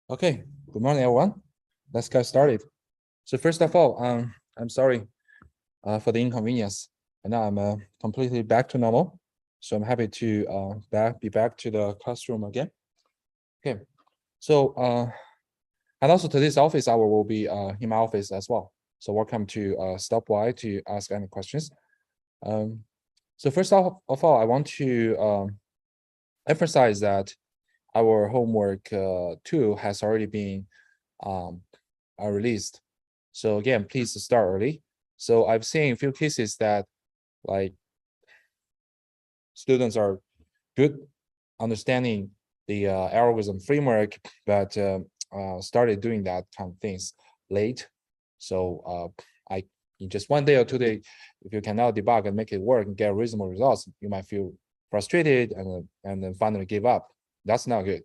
Okay, good morning, everyone. Let's get started. So first of all, I'm sorry for the inconvenience. And now I'm completely back to normal. So I'm happy to be back to the classroom again. Okay, so and also today's office hour will be in my office as well. So welcome to stop by to ask any questions. So first of all, I want to emphasize that our homework 2 has already been released. So again, please start early. So I've seen a few cases that like students are good understanding the algorithm framework, but started doing that kind of things late. So in just 1 day or 2 days, if you cannot debug and make it work and get reasonable results, you might feel frustrated and then finally give up. That's not good.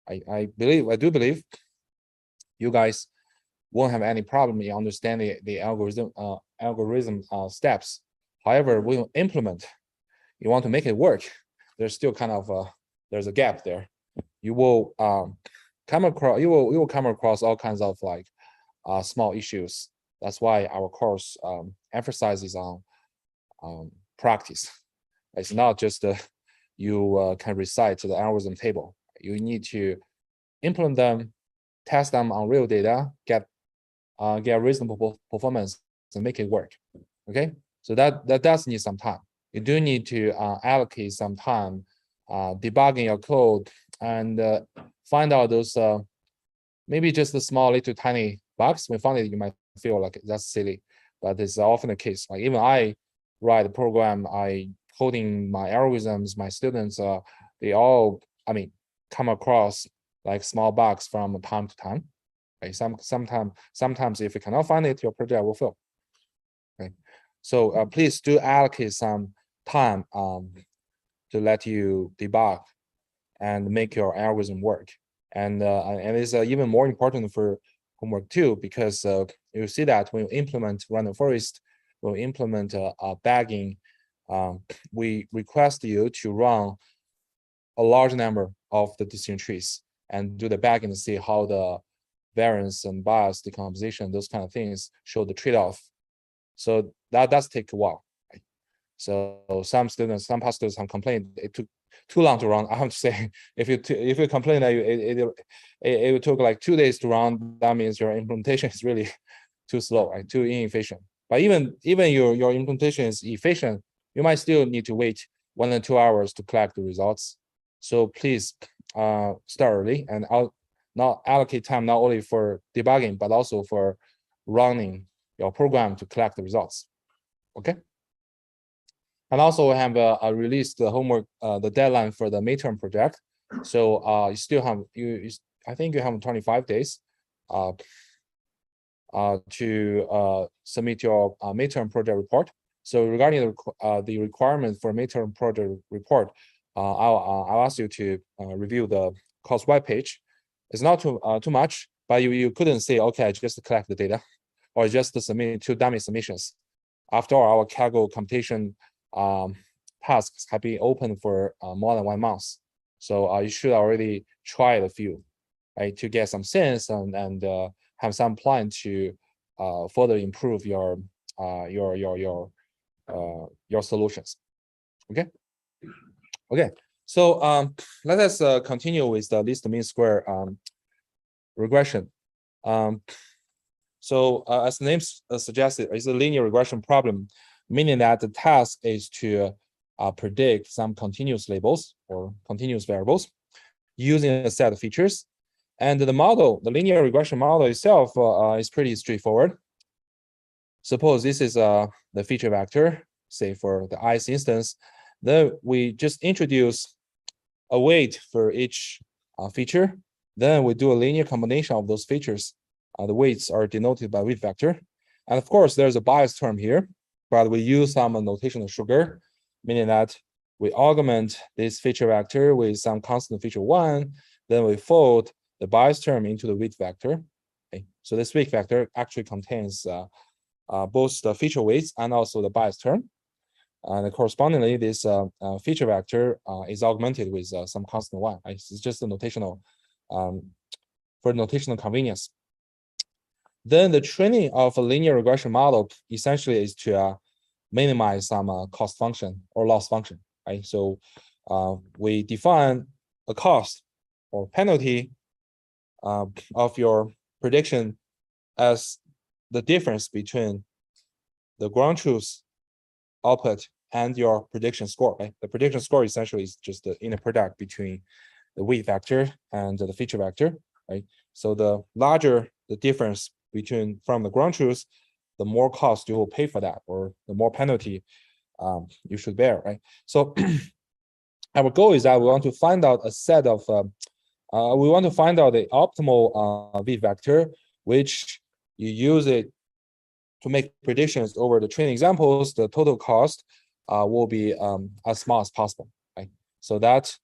I do believe you guys won't have any problem in understanding the algorithm steps. However, when you implement, you want to make it work, there's still kind of there's a gap there. You will come across all kinds of like small issues. That's why our course emphasizes on practice. It's not just you can recite the algorithm table. You need to implement them, test them on real data, get reasonable performance and make it work. Okay, so that does need some time. You do need to allocate some time debugging your code and find out those maybe just the small little tiny bugs. When you find it, you might feel like that's silly, but it's often the case. Like even I write a program, I coding my algorithms, my students, they all, come across like small bugs from time to time. Right? Sometimes if you cannot find it, your project will fail. Okay, so please do allocate some time to let you debug and make your algorithm work. And it's even more important for homework 2 because you see that when you implement random forest, when you implement bagging, we request you to run a large number of the decision trees and do the bagging to see how the variance and bias decomposition, those kind of things show the trade-off. So that does take a while. Right? So some students, some past students have complained it took too long to run. I have to say, if you complain that it took like 2 days to run, that means your implementation is really too slow, right? Too inefficient. But even your implementation is efficient, you might still need to wait 1 or 2 hours to collect the results. So please start early and not allocate time not only for debugging but also for running your program to collect the results. Okay. And also we have released the homework, the deadline for the midterm project. So you still have I think you have 25 days to submit your midterm project report. So regarding the requirement for midterm project report, I'll ask you to review the course webpage. It's not too much, but you couldn't say, okay, just collect the data or just submit 2 dummy submissions. After all, our Kaggle computation tasks have been open for more than 1 month. So you should already try a few, right, to get some sense and have some plan to further improve your solutions. Okay. Okay. So let us continue with the least mean square regression. So as the name suggested, it's a linear regression problem, meaning that the task is to predict some continuous labels or continuous variables using a set of features. And the model, the linear regression model itself is pretty straightforward. Suppose this is the feature vector, say for the ith instance, then we just introduce a weight for each feature. Then we do a linear combination of those features. The weights are denoted by weight vector. And of course, there's a bias term here, but we use some notational sugar, meaning that we augment this feature vector with some constant feature 1, then we fold the bias term into the weight vector. Okay. So this weight vector actually contains both the feature weights and also the bias term. And correspondingly, this feature vector is augmented with some constant 1. Right? It's just a notational, for notational convenience. Then the training of a linear regression model essentially is to minimize some cost function or loss function. Right? So we define a cost or penalty of your prediction as the difference between the ground truth output and your prediction score. Right? The prediction score essentially is just the inner product between the weight vector and the feature vector. Right? So the larger the difference between from the ground truth, the more cost you will pay for that, or the more penalty you should bear. Right? So our goal is that we want to find out a set of we want to find out the optimal weight vector, which you use it to make predictions over the training examples. The total cost will be as small as possible. Right? So that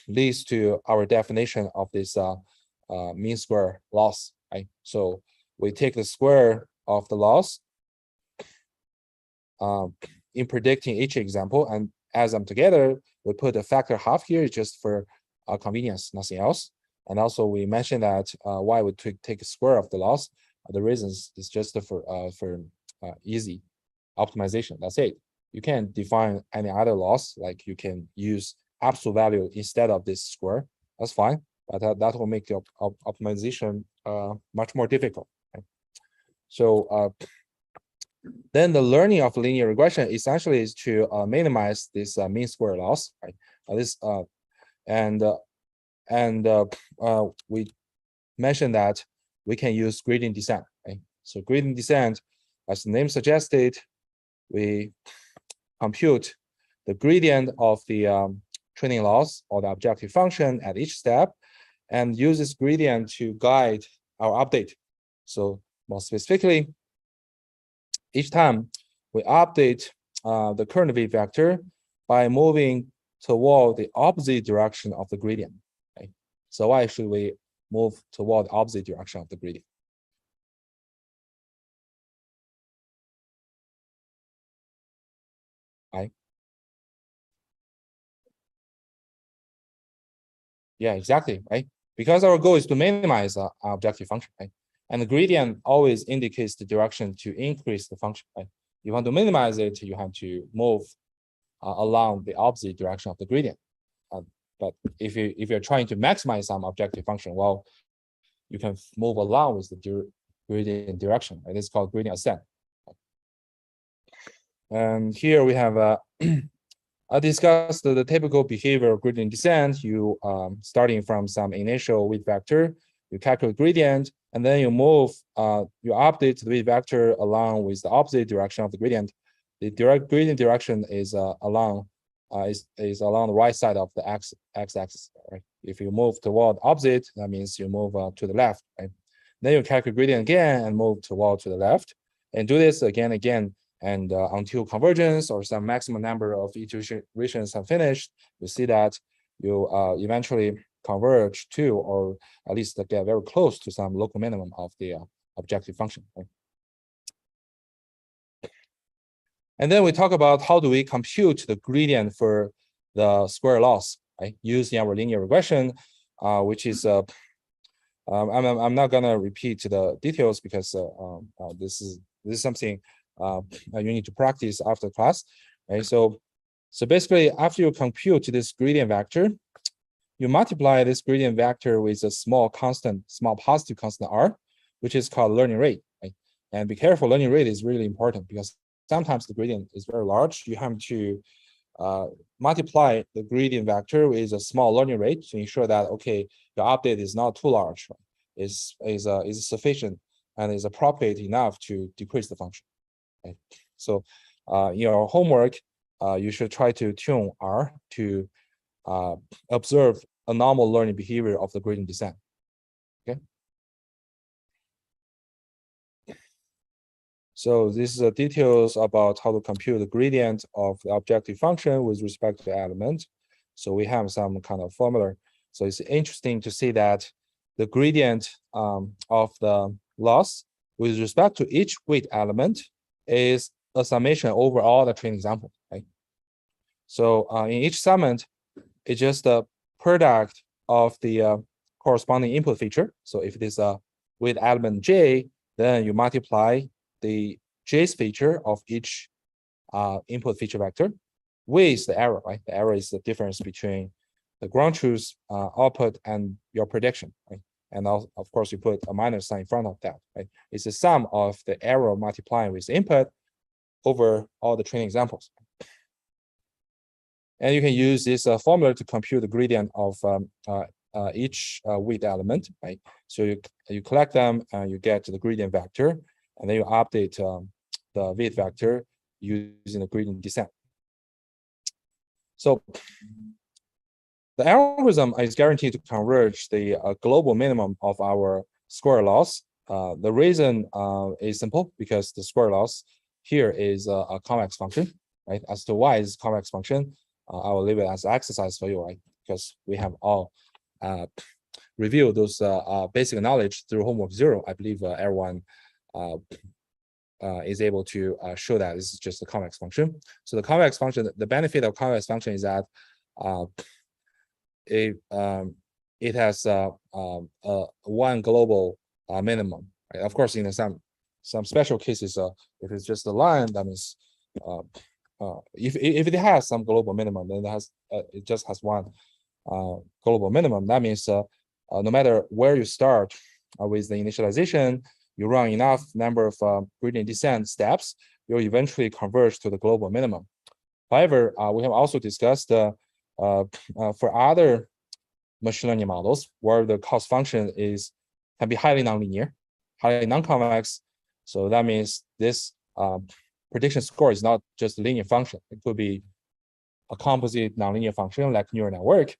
leads to our definition of this mean square loss. Right? So we take the square of the loss in predicting each example and add them together. We put a factor half here just for convenience, nothing else. And also we mentioned that why we take a square of the loss. The reasons is just for easy optimization. That's it. You can define any other loss, like you can use absolute value instead of this square. That's fine, but that will make the optimization much more difficult. Right? So then the learning of linear regression essentially is to minimize this mean square loss. Right? We mentioned that we can use gradient descent. Right? So gradient descent, as the name suggested, we compute the gradient of the training loss or the objective function at each step, and use this gradient to guide our update. So more specifically, each time we update the current weight vector by moving toward the opposite direction of the gradient. Right? So why should we move toward the opposite direction of the gradient? Right? Yeah, exactly. Right? Because our goal is to minimize our objective function. Right? And the gradient always indicates the direction to increase the function. Right? You want to minimize it, you have to move along the opposite direction of the gradient. But if you're trying to maximize some objective function, well, you can move along with the gradient direction. Right? It's called gradient ascent. And here we have I discussed the typical behavior of gradient descent. You starting from some initial weight vector, you calculate gradient, and then you move, you update the weight vector along with the opposite direction of the gradient. The direct gradient direction is along the right side of the x-axis. Right? If you move toward opposite, that means you move to the left. Right? Then you calculate gradient again and move toward to the left, and do this again, and until convergence or some maximum number of iterations have finished. You see that you eventually converge to, or at least get very close to some local minimum of the objective function. Right? And then we talk about how do we compute the gradient for the square loss, right? Using our linear regression, which is I'm not gonna repeat the details because this is something you need to practice after class, right? So basically, after you compute this gradient vector, you multiply this gradient vector with a small positive constant r, which is called learning rate. Right? And be careful, learning rate is really important because sometimes the gradient is very large. You have to multiply the gradient vector with a small learning rate to ensure that, okay, your update is not too large, right? Is sufficient and is appropriate enough to decrease the function. Right? So in your homework, you should try to tune R to observe a normal learning behavior of the gradient descent. Okay. So this is the details about how to compute the gradient of the objective function with respect to the element. So we have some kind of formula. So it's interesting to see that the gradient of the loss with respect to each weight element is a summation over all the training examples. Right? So in each segment, it's just the product of the corresponding input feature. So if it is a weight element J, then you multiply the J's feature of each input feature vector with the error, right? The error is the difference between the ground truth output and your prediction, right? And also, of course, you put a minus sign in front of that, right? It's the sum of the error multiplying with the input over all the training examples. And you can use this formula to compute the gradient of each weight element, right? So you collect them and you get the gradient vector, and then you update the weight vector using the gradient descent. So the algorithm is guaranteed to converge the global minimum of our square loss. The reason is simple, because the square loss here is a convex function, right? As to why it's convex function, I will leave it as an exercise for you, right? Because we have all reviewed those basic knowledge through homework 0. I believe everyone is able to show that this is just a convex function. So the convex function, the benefit of convex function is that it has one global minimum. Right? Of course, in some special cases, if it's just a line, that means if it has some global minimum, then it just has one global minimum. That means no matter where you start with the initialization, you run enough number of gradient descent steps, you'll eventually converge to the global minimum. However, we have also discussed for other machine learning models where the cost function can be highly nonlinear, highly non-convex. So that means this prediction score is not just a linear function. It could be a composite nonlinear function like neural network.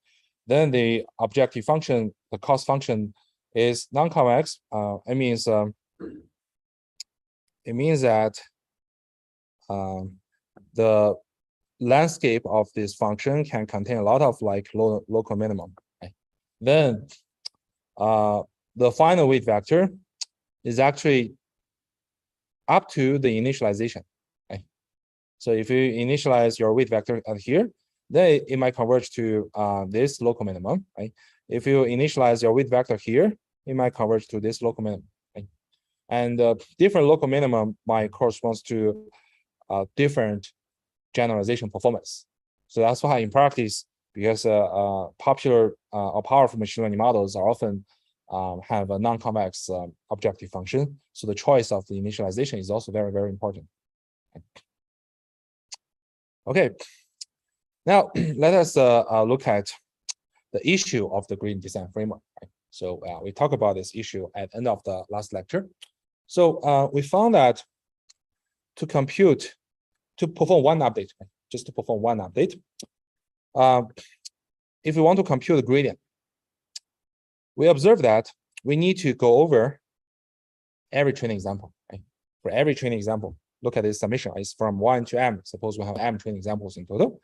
Then the objective function, the cost function, is non-convex. It means that the landscape of this function can contain a lot of like local minimum. Right? Then the final weight vector is actually up to the initialization. Right? So if you initialize your weight vector at here, then it might converge to this local minimum. Right? If you initialize your weight vector here, it might converge to this local minimum. Right? And different local minimum might correspond to different generalization performance. So that's why in practice, because popular or powerful machine learning models are often have a non-convex objective function. So the choice of the initialization is also very, very important. Okay, now let us look at the issue of the gradient descent framework. Right? So we talked about this issue at the end of the last lecture. So we found that to perform one update, right? Just to perform one update, if we want to compute the gradient, we observe that we need to go over every training example. Right? For every training example, look at this summation. It's from 1 to m. Suppose we have m training examples in total.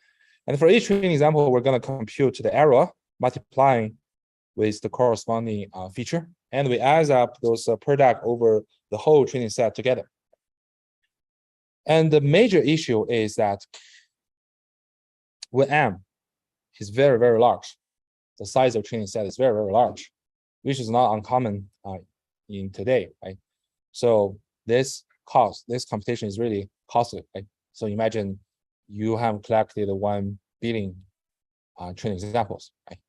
And for each training example, we're going to compute the error multiplying with the corresponding feature. And we add up those product over the whole training set together. And the major issue is that when m is very, very large, the size of training set is very, very large, which is not uncommon in today, right? So this computation is really costly, right? So imagine you have collected 1 billion training examples, right?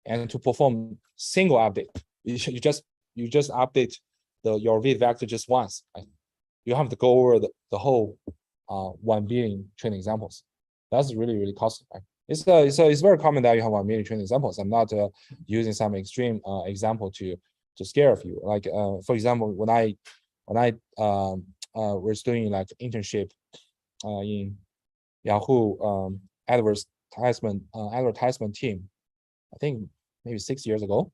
And to perform single update, you just update your weight vector just once, right? You have to go over the whole 1 billion training examples. That's really, really costly. Right? It's very common that you have 1 million training examples. I'm not using some extreme example to scare of you. Like for example, when I was doing like internship in Yahoo advertisement team, I think maybe 6 years ago.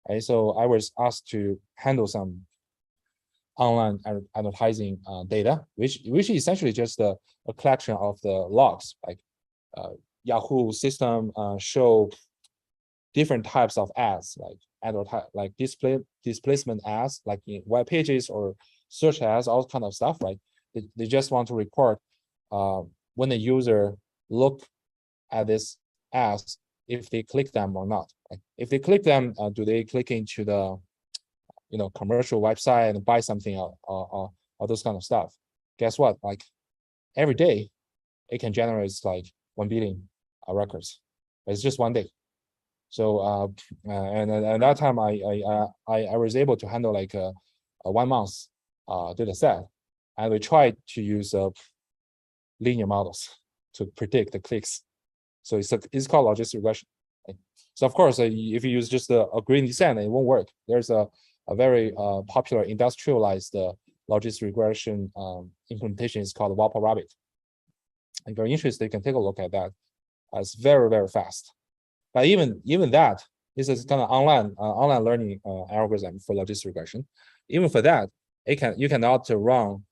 Right? So I was asked to handle some online advertising data, which is essentially just a collection of the logs. Like Yahoo system show different types of ads, like displacement ads, like in web pages or search ads, all kind of stuff. Right? They just want to report when the user look at this ads, if they click them or not. Right? If they click them, do they click into the commercial website and buy something or those kind of stuff? Guess what? Like every day, it can generate like 1 billion records. It's just one day. So and at that time, I was able to handle like a 1 month data set, and we tried to use linear models to predict the clicks. So it's called logistic regression. Right? So of course, if you use just a gradient descent, it won't work. There's a very popular industrialized logistic regression implementation is called Whopper Rabbit. If you're interested, you can take a look at that. It's very, very fast. But even that, this is kind of online learning algorithm for logistic regression. Even for that, you cannot run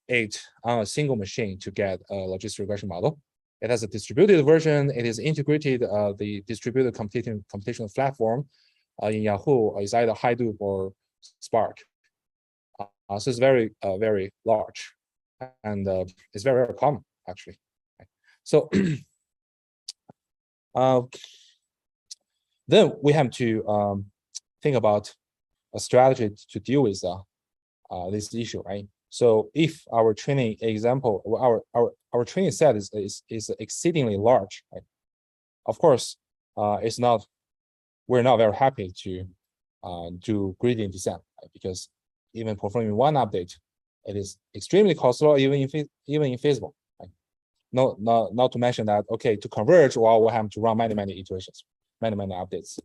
it on a single machine to get a logistic regression model. It has a distributed version. It is integrated the distributed computational platform in Yahoo is either Hadoop or Spark. So it's very very large, and it's very, very common actually. So then we have to think about a strategy to deal with this issue, right? So if our training example, our training set is exceedingly large, right? Of course, we're not very happy to do gradient descent, right? Because even performing one update, it is extremely costly, even infeasible. Right? Not to mention that, okay, to converge, well, we'll have to run many iterations, many updates.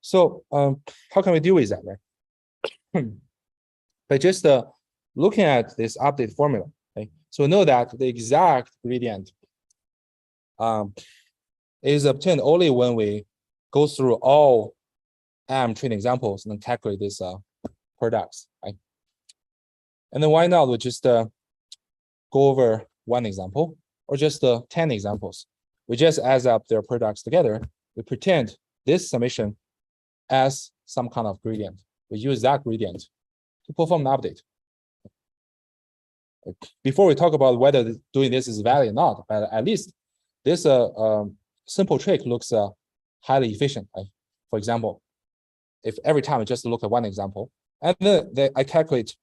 So how can we deal with that, right? By just looking at this update formula, okay? So we know that the exact gradient is obtained only when we go through all M training examples and then calculate these products, right? And then why not we just go over one example or just 10 examples. We just add up their products together. We pretend this summation as some kind of gradient. We use that gradient to perform an update. Before we talk about whether doing this is valid or not, but at least this simple trick looks highly efficient. Right? For example, if every time I just look at one example, and then I calculate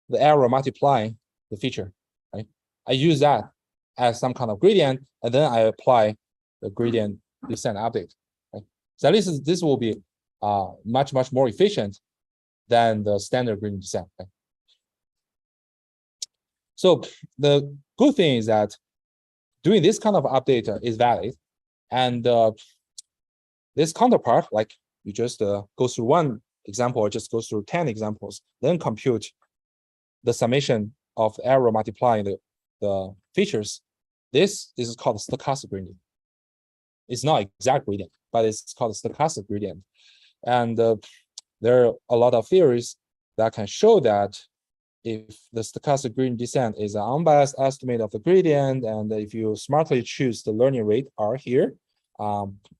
the error multiplying the feature, right? I use that as some kind of gradient, and then I apply the gradient descent update. Right? So at least this will be much more efficient than the standard gradient descent. Right? So the good thing is that doing this kind of update is valid, and this counterpart, like you just go through one example or just go through 10 examples, then compute the summation of error multiplying the features. This is called stochastic gradient. It's not exact gradient, but it's called stochastic gradient. And there are a lot of theories that can show that if the stochastic gradient descent is an unbiased estimate of the gradient, and if you smartly choose the learning rate R here,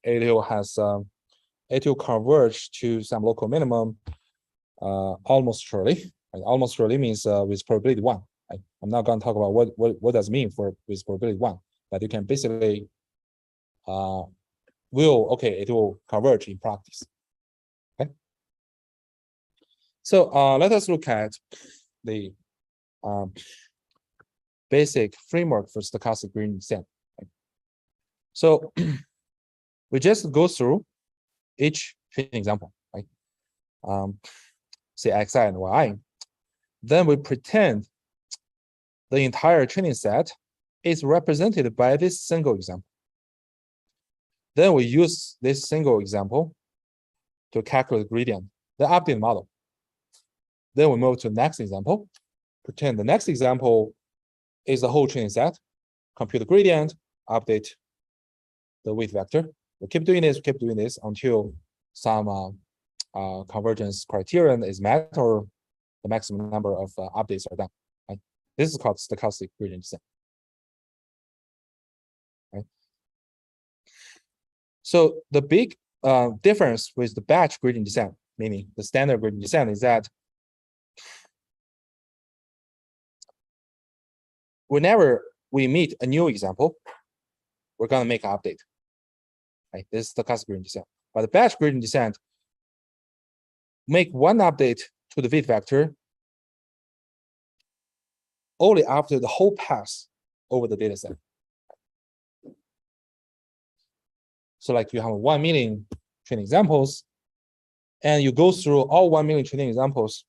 it will converge to some local minimum almost surely. And almost surely means with probability 1. I'm not going to talk about what does it mean with probability 1, but you can basically it will converge in practice. Okay. So let us look at the basic framework for stochastic gradient descent. Okay. So we just go through each training example, right? Say xi and yi. Then we pretend the entire training set is represented by this single example. Then we use this single example to calculate gradient, the update model. Then we move to the next example. Pretend the next example is the whole training set. Compute the gradient, update the weight vector. We keep doing this until some convergence criterion is met or the maximum number of updates are done. Right? This is called stochastic gradient descent. Right? So the big difference with the batch gradient descent, meaning the standard gradient descent, is that whenever we meet a new example, we're going to make an update. Right? This is the stochastic gradient descent. But the batch gradient descent, make one update to the weight vector only after the whole pass over the data set. So like you have 1 million training examples, and you go through all 1 million training examples,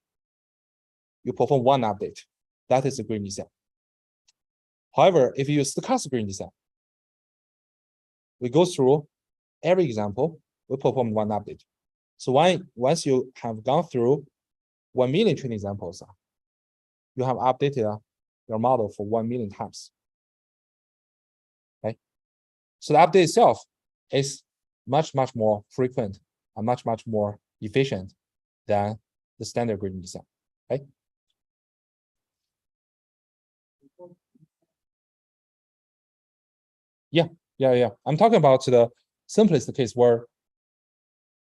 you perform one update. That is the gradient descent. However, if you use stochastic gradient descent, we go through every example, we perform one update. So once you have gone through 1 million training examples, you have updated your model for 1 million times. Okay? So the update itself is much more frequent and much more efficient than the standard gradient descent. Right? Yeah. I'm talking about the simplest case where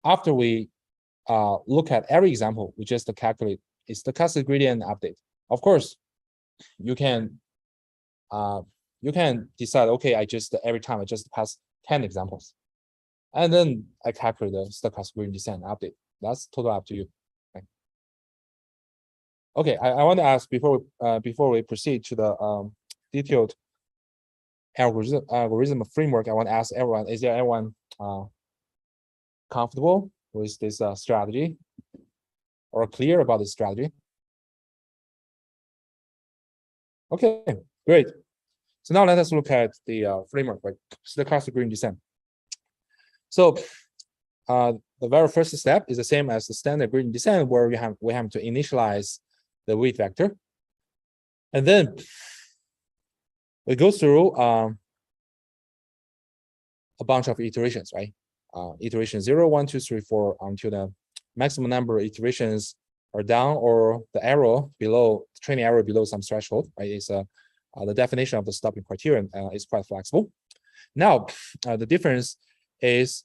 after we look at every example, we just calculate its stochastic gradient update. Of course, you can decide, okay, every time I just pass 10 examples, and then I calculate the stochastic gradient descent update. That's totally up to you. Okay, I want to ask before we proceed to the detailed algorithm framework, I want to ask everyone: is there anyone comfortable with this strategy or clear about this strategy? Okay, great. So now let us look at the framework, like stochastic gradient descent. So the very first step is the same as the standard gradient descent, where we have to initialize the weight vector, and then we go through a bunch of iterations, right? Iteration 0, 1, 2, 3, 4 until the maximum number of iterations are down, or the error below, training error below some threshold, right? Is the definition of the stopping criterion is quite flexible. Now, the difference is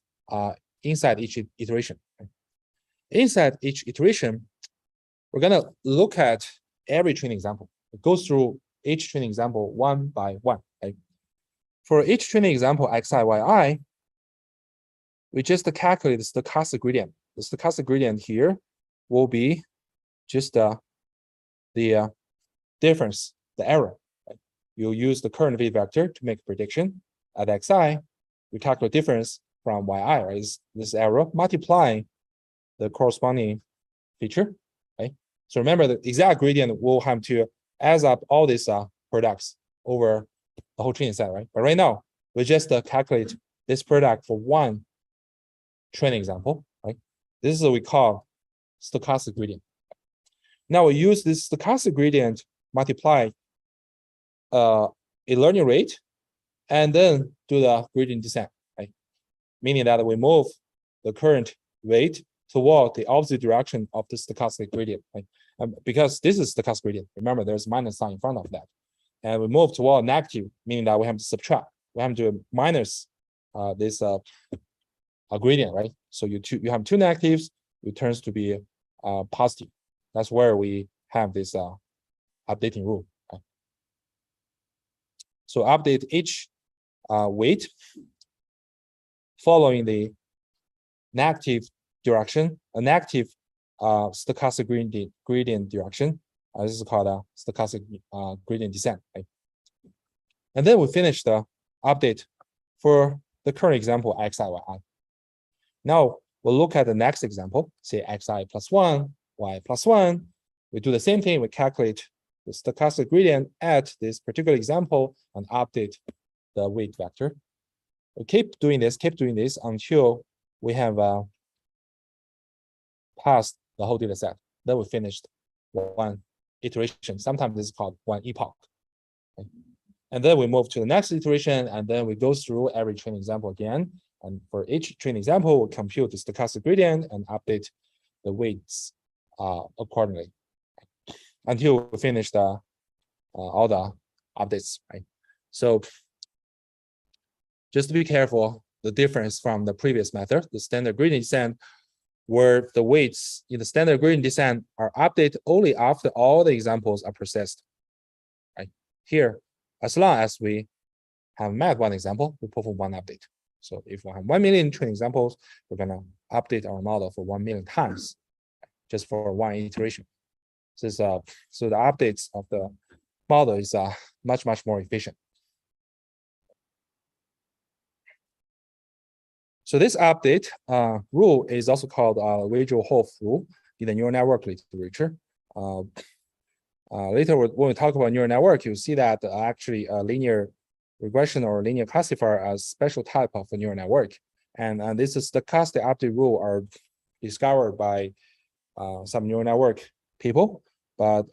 inside each iteration. Right? Inside each iteration, we're gonna look at every training example. It goes through each training example one by one. Right? For each training example xi, yi, we just calculate the stochastic gradient. The stochastic gradient here will be just the difference, the error. Right? You use the current weight vector to make a prediction. At xi, we calculate difference from yi, right? Is this error multiplying the corresponding feature. Right? So remember, the exact gradient will have to add up all these products over the whole training set, right? But right now, we just calculate this product for one training example, right? This is what we call stochastic gradient. Now we use this stochastic gradient multiply a learning rate, and then do the gradient descent, right? Meaning that we move the current weight toward the opposite direction of the stochastic gradient, right? Because this is stochastic gradient. Remember, there's minus sign in front of that. And we move toward negative, meaning that we have to subtract. We have to minus this gradient, right? So you have two negatives, it turns to be positive. That's where we have this updating rule. Right? So update each weight following the negative direction, a negative stochastic gradient direction. This is called a stochastic gradient descent. Right? And then we finish the update for the current example xi, yi. Now we'll look at the next example, say xi plus 1, y plus 1. We do the same thing. We calculate the stochastic gradient at this particular example and update the weight vector. We keep doing this until we have passed the whole data set. Then we finished one iteration. Sometimes this is called one epoch. Okay. And then we move to the next iteration, and then we go through every training example again. And for each training example, we'll compute the stochastic gradient and update the weights accordingly until we finish the all the updates, right? So just to be careful, the difference from the previous method, the standard gradient descent, where the weights in the standard gradient descent are updated only after all the examples are processed. Right here, as long as we have met one example, we perform one update. So if we have 1 million training examples, we're gonna update our model for 1 million times, just for one iteration. This so the updates of the model is much more efficient. So this update rule is also called Weijiu-Hopf rule in the neural network literature. Later, when we talk about neural network, you'll see that actually a linear regression or linear classifier as special type of a neural network. And this is stochastic update rule are discovered by some neural network people, but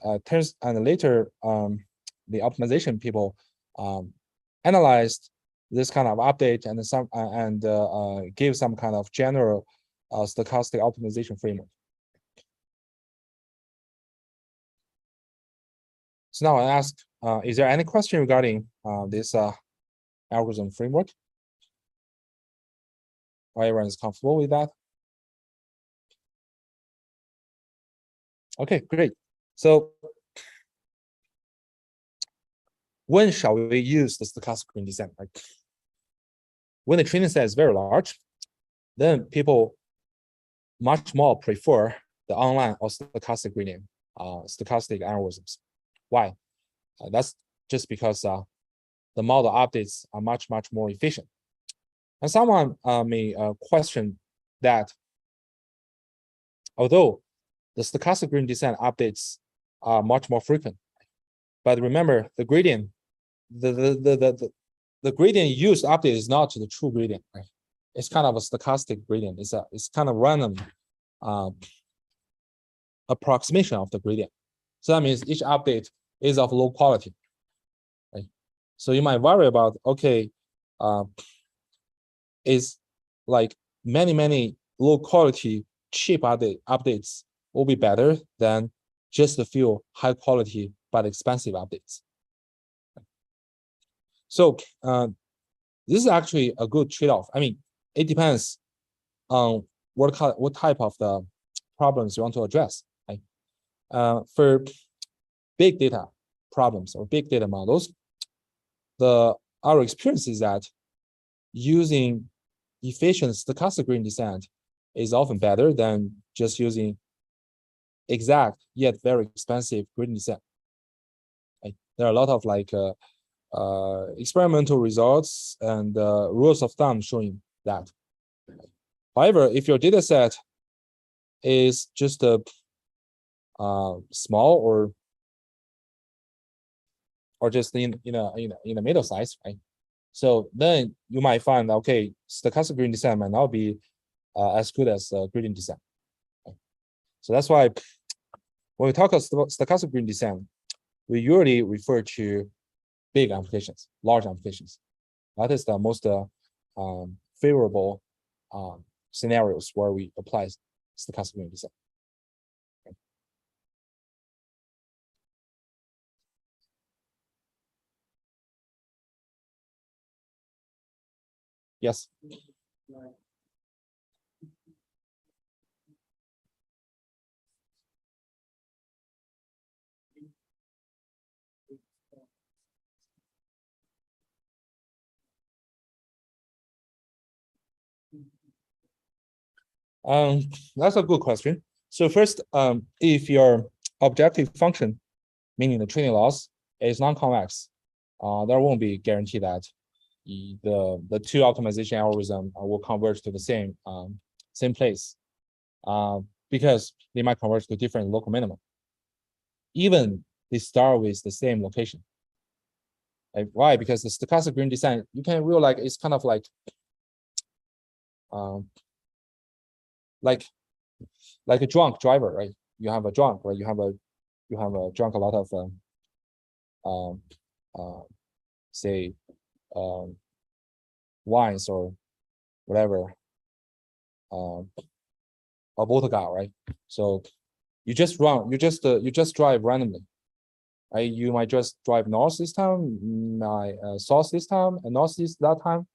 later the optimization people analyzed this kind of update and give some kind of general stochastic optimization framework. So now I ask, is there any question regarding this algorithm framework? Everyone is comfortable with that? Okay, great. So when shall we use the stochastic gradient descent? Like when the training set is very large, then people much more prefer the online or stochastic gradient, stochastic algorithms. Why? That's just because the model updates are much more efficient. And someone may question that although the stochastic gradient descent updates are much more frequent, but remember the gradient, the gradient used update is not the true gradient, right? It's kind of a stochastic gradient. It's kind of random approximation of the gradient. So that means each update is of low quality, right? So you might worry about, okay, is like many low quality cheap updates will be better than just a few high quality but expensive updates. So this is actually a good trade-off. I mean, it depends on what type of the problems you want to address. Right? For big data problems or big data models, our experience is that using efficient stochastic gradient descent is often better than just using exact yet very expensive gradient descent. Right? There are a lot of like experimental results and rules of thumb showing that. However, if your data set is just a small or just in a middle size, right? So then you might find, okay, stochastic gradient descent might not be as good as gradient descent. Right? So that's why when we talk about stochastic gradient descent, we usually refer to big applications, large applications. That is the most favorable scenarios where we apply stochastic gradient descent. Okay. Yes. That's a good question. So first, if your objective function, meaning the training loss, is non-convex, there won't be guarantee that the two optimization algorithm will converge to the same place, because they might converge to different local minimum. Even they start with the same location. Why? Because the stochastic gradient descent, you can realize it's kind of like a drunk driver, right? You have a drunk, right? You have drunk a lot of say wines or whatever, a vodka, right? So you just drive randomly, right? You might just drive north this time, south this time, and northeast that time,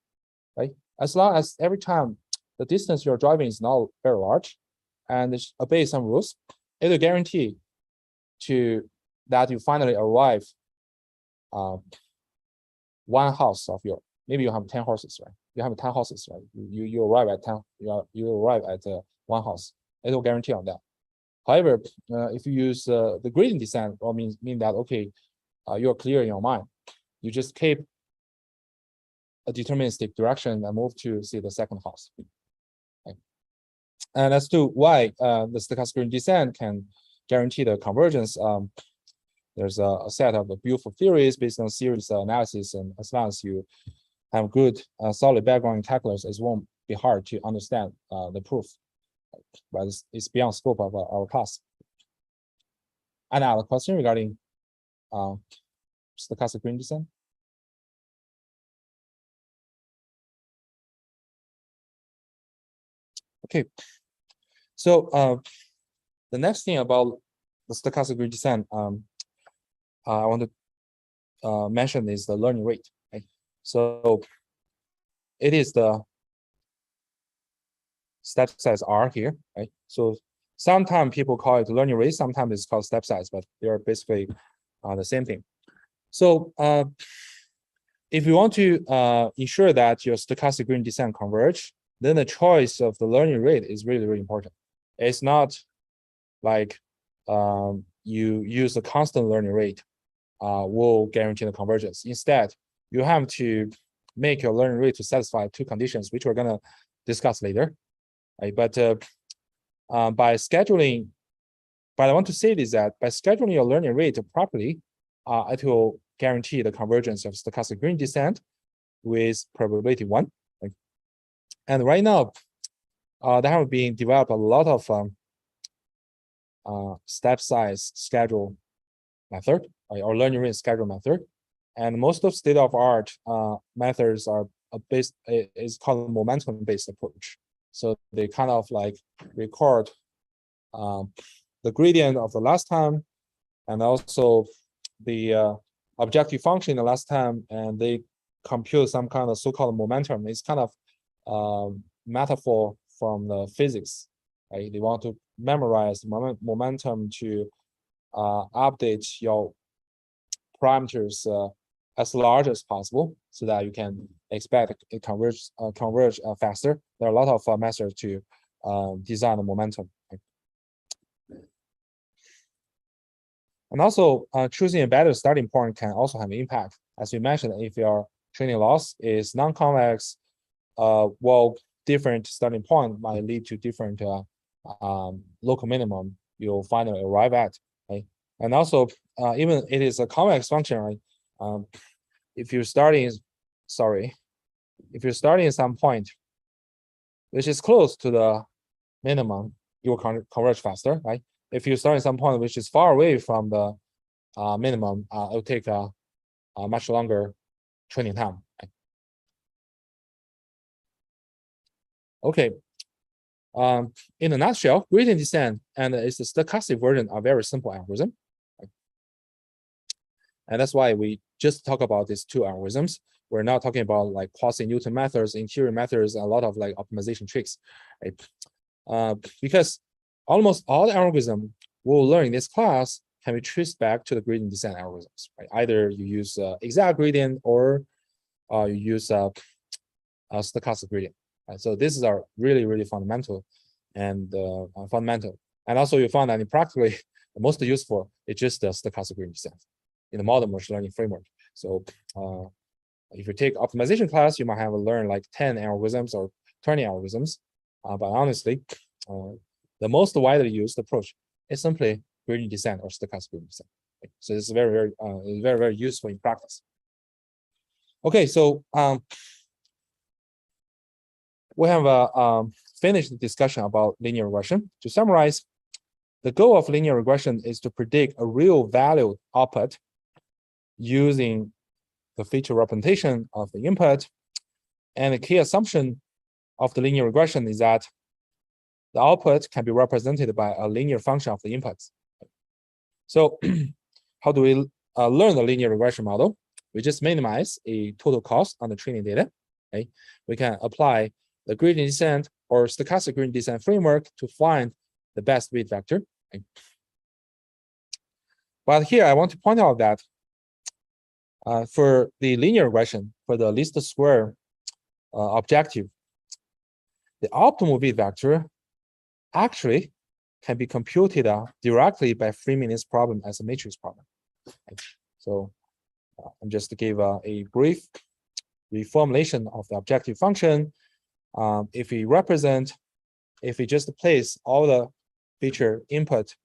right? As long as every time the distance you're driving is not very large, and it's obey some rules, it will guarantee that you finally arrive one house of your, maybe you have 10 horses, right? You have 10 houses, right? You arrive at 10, you arrive at one house. It will guarantee on that. However, if you use the gradient descent, or mean that, okay, you're clear in your mind, you just keep a deterministic direction and move to see the second house. Okay. And as to why the stochastic gradient descent can guarantee the convergence, there's a set of beautiful theories based on series analysis, and as long as you have good solid background in calculus, it won't be hard to understand the proof, but it's beyond scope of our class. Any other question regarding stochastic gradient descent? Okay, so the next thing about the stochastic gradient descent I want to mention is the learning rate. Right? So it is the step size R here, right? So sometimes people call it learning rate, sometimes it's called step size, but they are basically the same thing. So if you want to ensure that your stochastic gradient descent converge, then the choice of the learning rate is really, really important. It's not like you use a constant learning rate will guarantee the convergence. Instead, you have to make your learning rate to satisfy two conditions, which we're going to discuss later. Right? But by scheduling, what I want to say is that by scheduling your learning rate properly, it will guarantee the convergence of stochastic gradient descent with probability 1. Right? And right now, there have been developed a lot of step size schedule method, right, or learning rate schedule method, and most of state-of-art methods are based is called momentum-based approach. So they kind of like record the gradient of the last time, and also the objective function the last time, and they compute some kind of so-called momentum. It's kind of metaphor from the physics. Right? They want to memorize momentum to update your parameters as large as possible, so that you can expect it converge faster. There are a lot of methods to design the momentum. And also, choosing a better starting point can also have an impact. As we mentioned, if your training loss is non-convex, well, different starting point might lead to different local minimum you'll finally arrive at. Right? And also, even it is a convex function, right? If you're starting at some point which is close to the minimum, you will converge faster, right? If you start at some point which is far away from the minimum, it will take a much longer training time. Right? Okay. In a nutshell, gradient descent and its stochastic version are very simple algorithm. Right? And that's why we just talk about these two algorithms. We're not talking about like quasi-Newton methods, interior methods, and a lot of like optimization tricks. Right? Because almost all the algorithms we'll learn in this class can be traced back to the gradient descent algorithms. Right? Either you use exact gradient or you use a stochastic gradient. Right? So this is our really, really fundamental. And also you found that in practically the most useful is just the stochastic gradient descent in the modern machine learning framework. So if you take optimization class, you might have to learn like 10 algorithms or 20 algorithms. But honestly, the most widely used approach is simply gradient descent or stochastic gradient descent. So it's very useful in practice. Okay, so we have finished the discussion about linear regression. To summarize, the goal of linear regression is to predict a real value output using the feature representation of the input. And the key assumption of the linear regression is that the output can be represented by a linear function of the inputs. So how do we learn the linear regression model? We just minimize a total cost on the training data. Okay? We can apply the gradient descent or stochastic gradient descent framework to find the best weight vector. Okay? But here I want to point out that for the linear regression, for the least square objective, the optimal weight vector actually can be computed directly by framing this problem as a matrix problem. Okay. So I'm just to give a brief reformulation of the objective function. If we just place all the feature input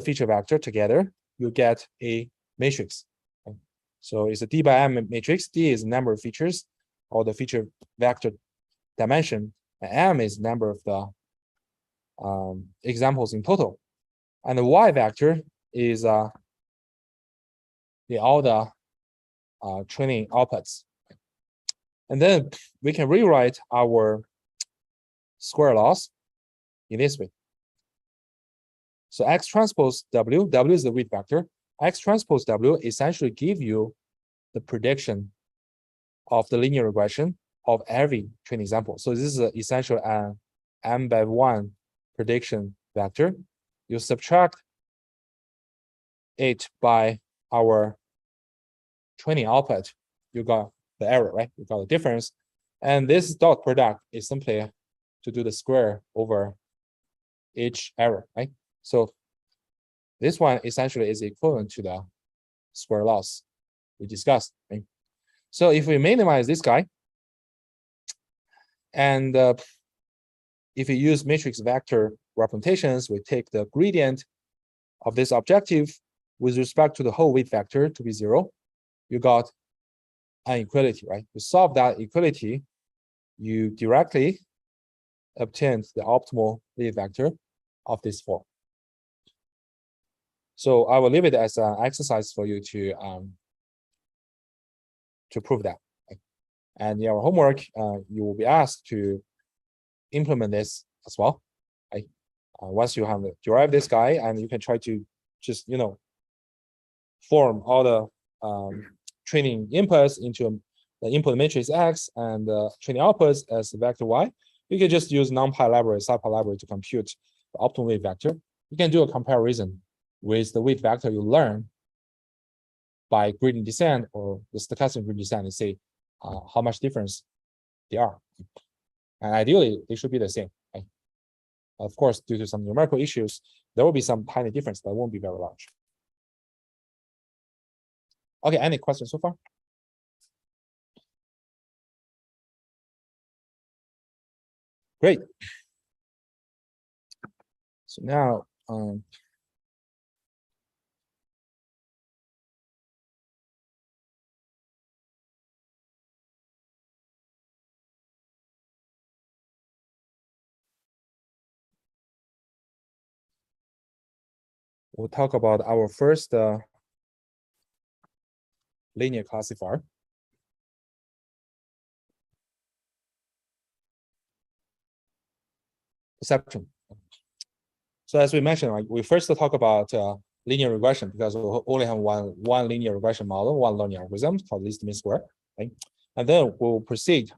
feature vector together, you get a matrix. Okay. So it's a D by M matrix. D is the number of features, or the feature vector dimension, and M is the number of the examples in total. And the Y vector is all the training outputs. And then we can rewrite our square laws in this way. So X transpose W, W is the weight vector. X transpose W essentially give you the prediction of the linear regression of every training example. So this is essentially an M by 1 prediction vector. You subtract it by our training output, you got the error, right? You got the difference. And this dot product is simply to do the square over each error, right? So this one essentially is equivalent to the square loss we discussed, right? So if we minimize this guy, and if we use matrix vector representations, we take the gradient of this objective with respect to the whole weight vector to be 0. You got an equality, right? To solve that equality, you directly obtain the optimal weight vector of this form. So I will leave it as an exercise for you to prove that. Okay? And in your homework, you will be asked to implement this as well. Right? Once you have derived this guy, and you can try to just form all the training inputs into the input matrix X and training outputs as vector Y. You can just use NumPy library, SciPy library to compute the optimal weight vector. You can do a comparison with the weight vector you learn by gradient descent or the stochastic gradient descent and see how much difference they are. And ideally, they should be the same. Right? Of course, due to some numerical issues, there will be some tiny difference, but it won't be very large. Okay, any questions so far? Great. So now, we'll talk about our first linear classifier. Perception. So as we mentioned, right, we first talk about linear regression because we only have one linear regression model, one linear algorithm called least mean square. Right? And then we'll proceed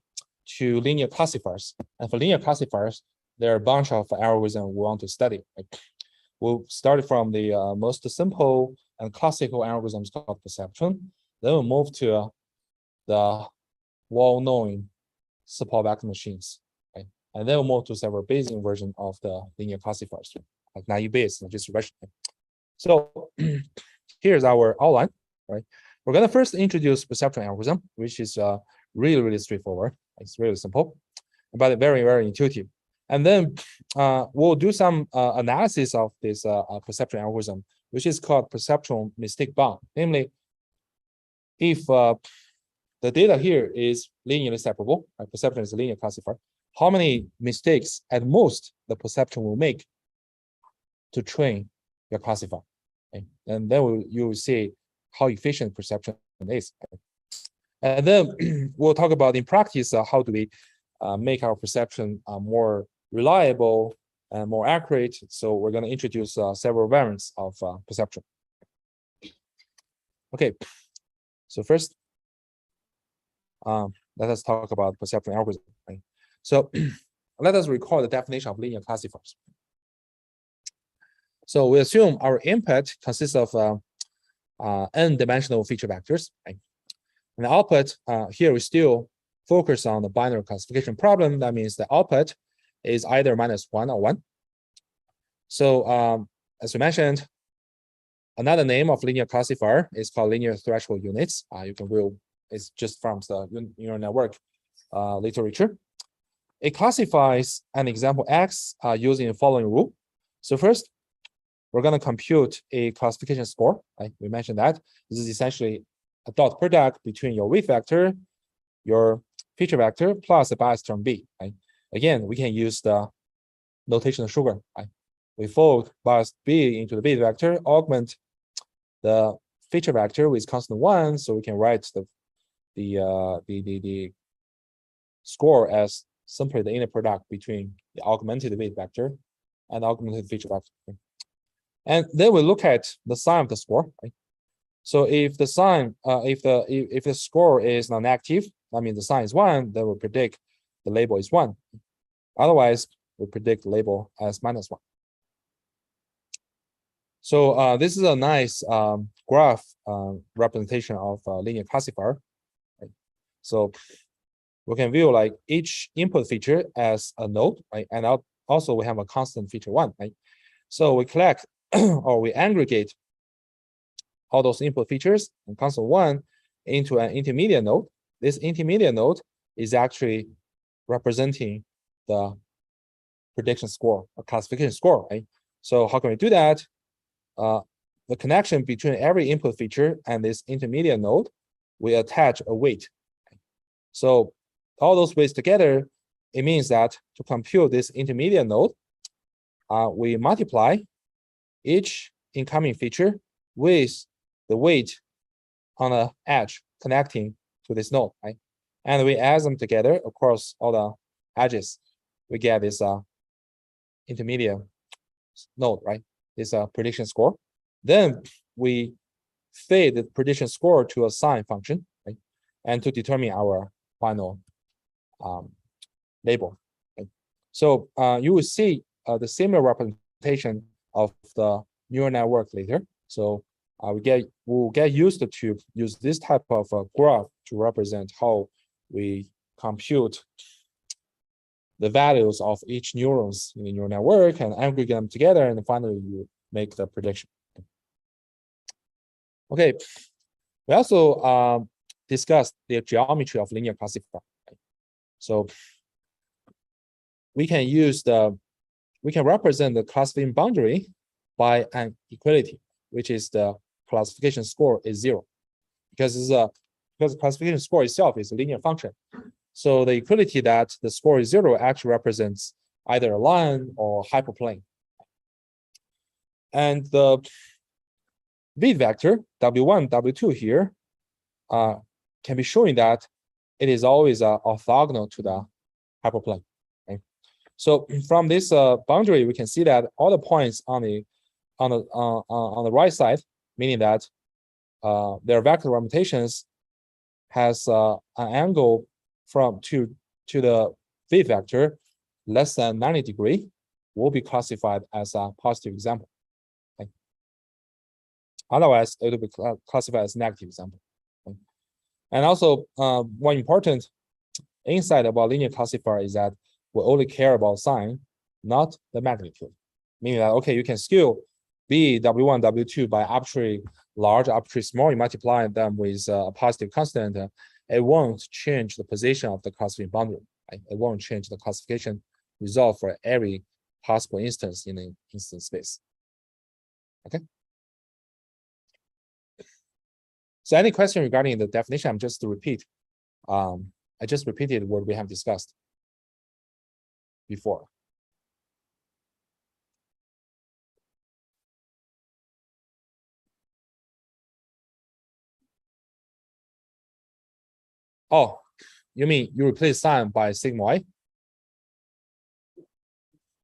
to linear classifiers. And for linear classifiers, there are a bunch of algorithms we want to study. Right? We'll start from the most simple and classical algorithms called perception. Then we'll move to the well-known support vector machines. Right? And then we'll move to several Bayesian version of the linear classifiers, like naive Bayes and just regression. So here's our outline. Right? We're gonna first introduce perception algorithm, which is really, really straightforward. It's really simple, but very, very intuitive. And then we'll do some analysis of this perception algorithm which is called perceptual mistake bound. Namely, if the data here is linearly separable, right? Perceptron is a linear classifier, how many mistakes at most the perceptron will make to train your classifier? Okay? And then you will see how efficient perceptron is. Okay? And then we'll talk about in practice how do we make our perception more reliable and more accurate. So we're going to introduce several variants of perceptron. Okay, so first, let us talk about perceptron algorithm. Right? So let us recall the definition of linear classifiers. So we assume our input consists of n-dimensional feature vectors. Right? And the output, here we still focus on the binary classification problem. That means the output is either -1 or 1. So as we mentioned, another name of linear classifier is called linear threshold units. You can view it's just from the neural network literature. It classifies an example X using the following rule. So first, we're going to compute a classification score. Right? We mentioned that this is essentially a dot product between your weight vector, your feature vector, plus a bias term B. Right? Again, we can use the notation of sugar. Right? We fold bias B into the weight vector, augment the feature vector with constant 1, so we can write the score as simply the inner product between the augmented weight vector and augmented feature vector. Okay? And then we look at the sign of the score. Right? So if the sign, if the score is non-negative, that means the sign is 1, then we predict the label is 1. Otherwise, we predict the label as -1. So this is a nice graph representation of linear classifier. Right? So we can view like each input feature as a node, right? And also we have a constant feature 1, right? So we collect or we aggregate all those input features and constant 1 into an intermediate node. This intermediate node is actually representing the prediction score, a classification score, right? So how can we do that? The connection between every input feature and this intermediate node, we attach a weight. So all those weights together, it means that to compute this intermediate node, we multiply each incoming feature with the weight on the edge connecting to this node, right? And we add them together across all the edges. We get this intermediate node, right? This prediction score. Then we feed the prediction score to a sign function, right? And to determine our final label. Right? So you will see the similar representation of the neural network later. So we'll get used to use this type of graph to represent how we compute the values of each neurons in the neural network and aggregate them together, and finally you make the prediction. Okay, we also discussed the geometry of linear classifier. So we can represent the classification boundary by an equality, which is the classification score is 0, because the classification score itself is a linear function. So the equality that the score is 0 actually represents either a line or hyperplane. And the weight vector W1, W2 here can be showing that it is always orthogonal to the hyperplane. Okay? So from this boundary, we can see that all the points on the right side, meaning that their vector representations has an angle to the weight vector less than 90 degrees, will be classified as a positive example. Okay? Otherwise, it will be classified as negative example. Okay? And also, one important insight about linear classifier is that we only care about sign, not the magnitude. Meaning that, okay, you can still be W1, W2 by arbitrary large, arbitrary small, you multiply them with a positive constant, it won't change the position of the classification boundary. Right? It won't change the classification result for every possible instance in an instance space. Okay. So any question regarding the definition, I'm just to repeat. I just repeated what we have discussed before. Oh, you mean you replace sign by sigma y?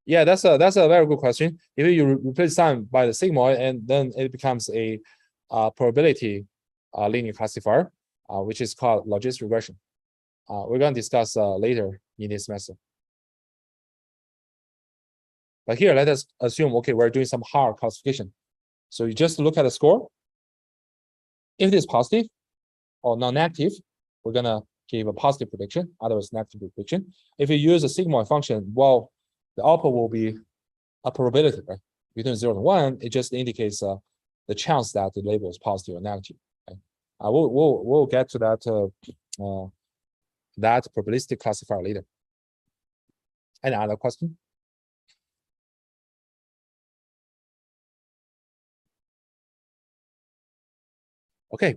Yeah, that's a very good question. If you replace sign by the sigma y, and then it becomes a probability linear classifier, which is called logistic regression. We're going to discuss later in this semester. But here, let us assume, okay, we're doing some hard classification. So you just look at the score. If it is positive or non-negative, we're gonna give a positive prediction, otherwise negative prediction. If you use a sigma function, well, the output will be a probability, right? Between 0 and 1, it just indicates the chance that the label is positive or negative. Right? We'll get to that that probabilistic classifier later. Any other question? Okay,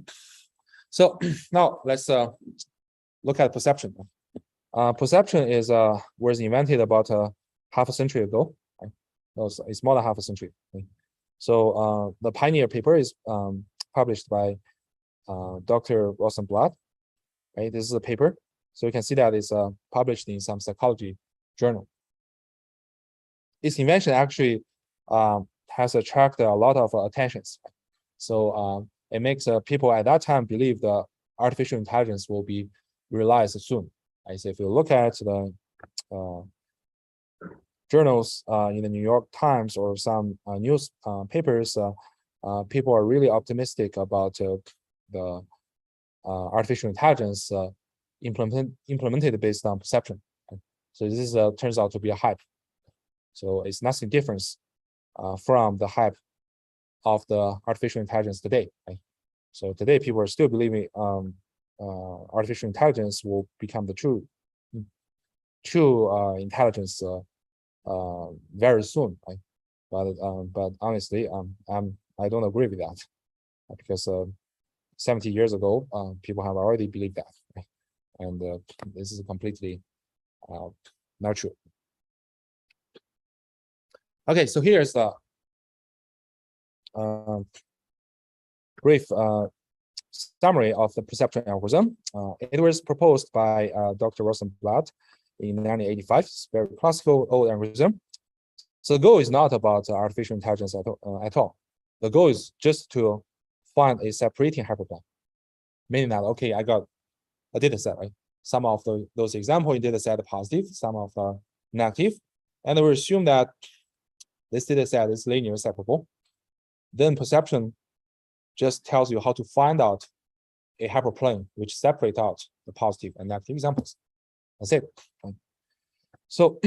so now let's look at perception. Perception is was invented about half a century ago. Right? No, it's more than half a century. Right? So the pioneer paper is published by Dr. Rosenblatt. Right, this is a paper. So you can see that it's published in some psychology journal. Its invention actually has attracted a lot of attentions. So it makes people at that time believe that artificial intelligence will be realized soon. Right? So if you look at the journals in the New York Times or some news papers, people are really optimistic about the artificial intelligence implemented based on perception. Right? So this is, turns out to be a hype. So it's nothing different from the hype of the artificial intelligence today. Right? So today people are still believing artificial intelligence will become the true intelligence very soon. Right? But honestly, I don't agree with that because 70 years ago, people have already believed that, right? And this is completely not true. Okay, so here's the brief summary of the perception algorithm. It was proposed by Dr. Rosenblatt in 1985. It's a very classical old algorithm. So the goal is not about artificial intelligence at all. The goal is just to find a separating hyperplane, meaning that, okay, I got a data set, right? Some of those examples in data set are positive, some of them are negative, and we assume that this data set is linear separable. Then perception just tells you how to find out a hyperplane which separates out the positive and negative examples. That's it. So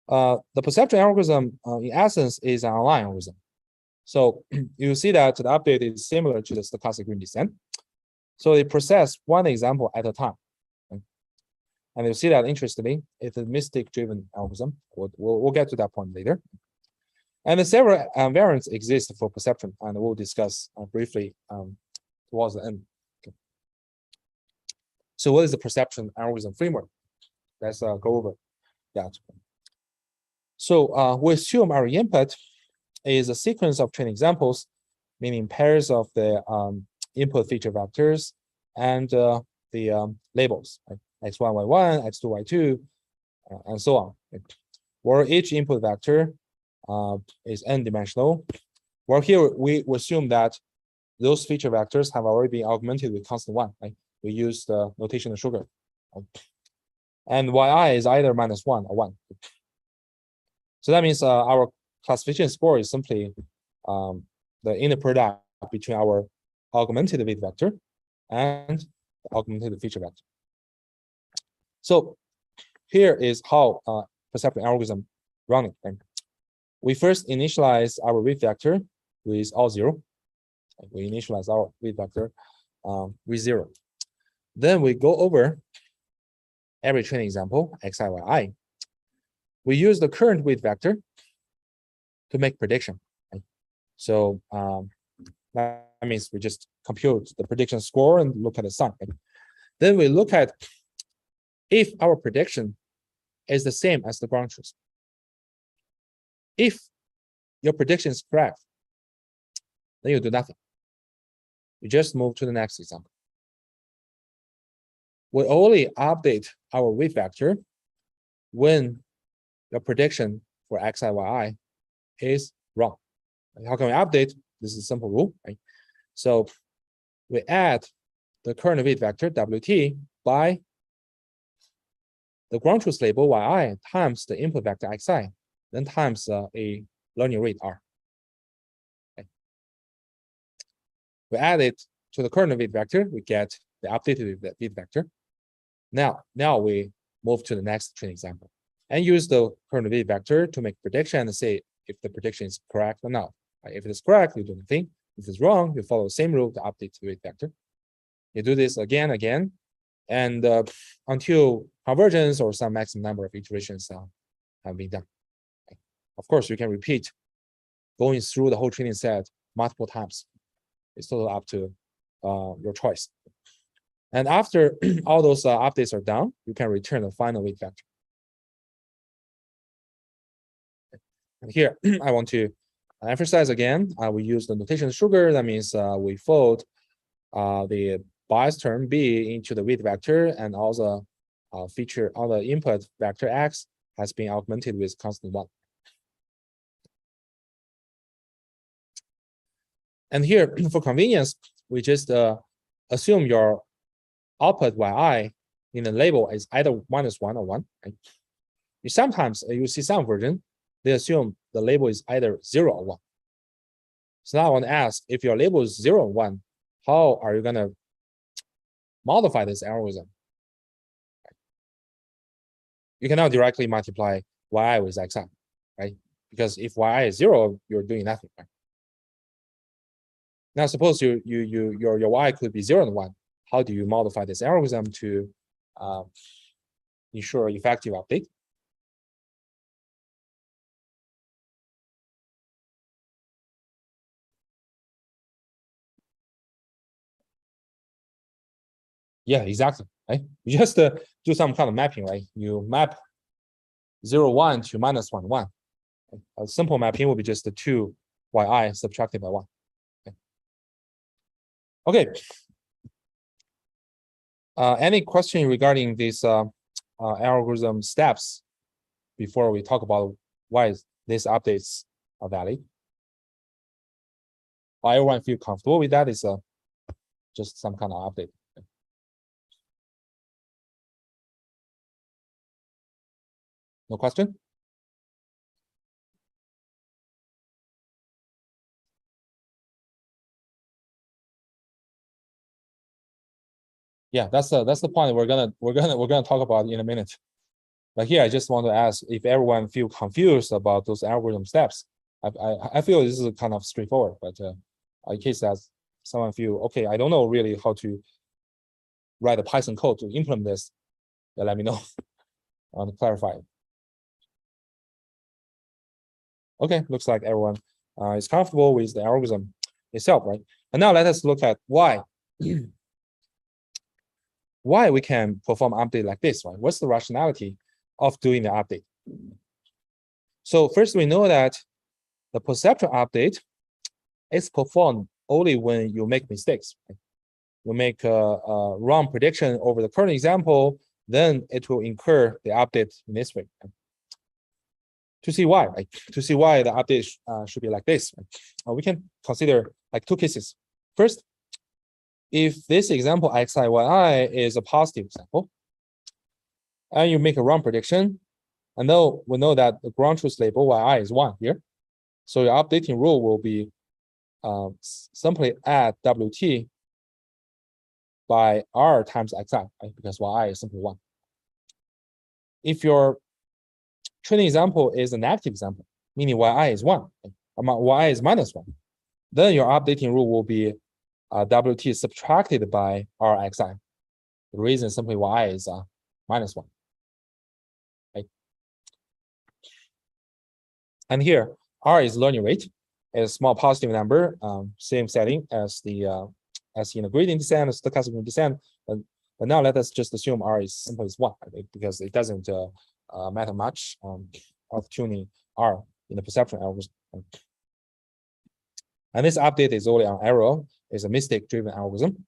the perception algorithm, in essence, is an online algorithm. So you see that the update is similar to the stochastic gradient descent. So it processes one example at a time. Okay? And you see that, interestingly, it's a mystic-driven algorithm. We'll get to that point later. And the several variants exist for perception, and we'll discuss briefly towards the end. Okay. So what is the perception algorithm framework? Let's go over that. So we assume our input is a sequence of training examples, meaning pairs of the input feature vectors and the labels, right? X1, Y1, X2, Y2, and so on. Right? Where each input vector is n-dimensional. Well, here we assume that those feature vectors have already been augmented with constant 1. Right? We use the notation of sugar. Right? And yi is either -1 or 1. So that means our classification score is simply the inner product between our augmented weight vector and the augmented feature vector. So here is how perception algorithm running. Right? We first initialize our weight vector with all 0. We initialize our weight vector with 0. Then we go over every training example, xi, yi. We use the current weight vector to make prediction. Right? So means we just compute the prediction score and look at the sum. Then we look at if our prediction is the same as the ground truth. If your prediction is correct, then you do nothing. You just move to the next example. We only update our weight vector when your prediction for xi, yi is wrong. How can we update? This is a simple rule, right? So we add the current weight vector wt by the ground truth label yi times the input vector xi, then times a learning rate r. Okay. We add it to the current weight vector, we get the updated weight vector. Now we move to the next training example and use the current weight vector to make prediction and say if the prediction is correct or not. If it is correct, you do nothing. If it's wrong, you follow the same rule to update the weight vector. You do this again, and until convergence or some maximum number of iterations have been done. Okay. Of course, you can repeat going through the whole training set multiple times. It's totally up to your choice. And after all those updates are done, you can return the final weight vector. And here, I want to emphasize again, we use the notation sugar. That means we fold the bias term b into the weight vector, and all the all the input vector x has been augmented with constant 1. And here, for convenience, we just assume your output yi in the label is either -1 or 1. Right? Sometimes you see some version, they assume the label is either 0 or 1. So now I want to ask, if your label is 0 or 1, how are you going to modify this algorithm? You cannot directly multiply yi with xi, right? Because if yi is 0, you're doing nothing, right? Now suppose your y could be 0 and 1. How do you modify this algorithm to ensure effective update? Yeah, exactly. Right? You just do some kind of mapping, right? You map 0, 1 to -1, 1. Okay? A simple mapping would be just the 2 yi subtracted by 1. Okay. Any question regarding these algorithm steps before we talk about why these updates are valid? Everyone feel comfortable with that? It's just some kind of update. No question? Yeah, that's the point we're gonna talk about in a minute. But here I just want to ask if everyone feel confused about those algorithm steps. I feel this is kind of straightforward, but in case that someone feel okay, I don't know really how to write a Python code to implement this, let me know. I want to clarify. Okay, looks like everyone is comfortable with the algorithm itself, right? And now let us look at why. Why we can perform update like this, right? What's the rationality of doing the update? So first, we know that the perceptual update is performed only when you make mistakes. Right? You make a wrong prediction over the current example, then it will incur the update in this way. Right? To see why, right? To see why the update should be like this, right? We can consider like two cases. First, if this example xi, yi is a positive example, and you make a wrong prediction, and though we know that the ground truth label yi is 1 here, so your updating rule will be simply add wt by r times xi, right? Because yi is simply 1. If your training example is a negative example, meaning yi is 1, yi is -1, then your updating rule will be wt subtracted by rxi. The reason simply yi is -1. Right? And here, r is learning rate, a small positive number, same setting as the as in the gradient descent, stochastic gradient descent. But now let us just assume R is simple as 1, because it doesn't matter much of tuning R in the perceptron algorithm. And this update is only on error, is a mistake-driven algorithm.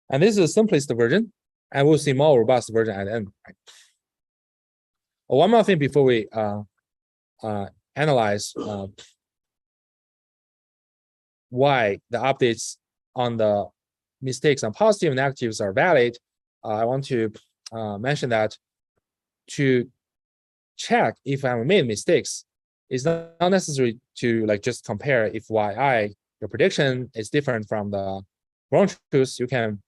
And this is the simplest version, and we'll see more robust version at the end. One more thing before we analyze why the updates on the mistakes on positive and negatives are valid. I want to mention that to check if I made mistakes, it's not necessary to just compare if yi, your prediction, is different from the ground truth. You can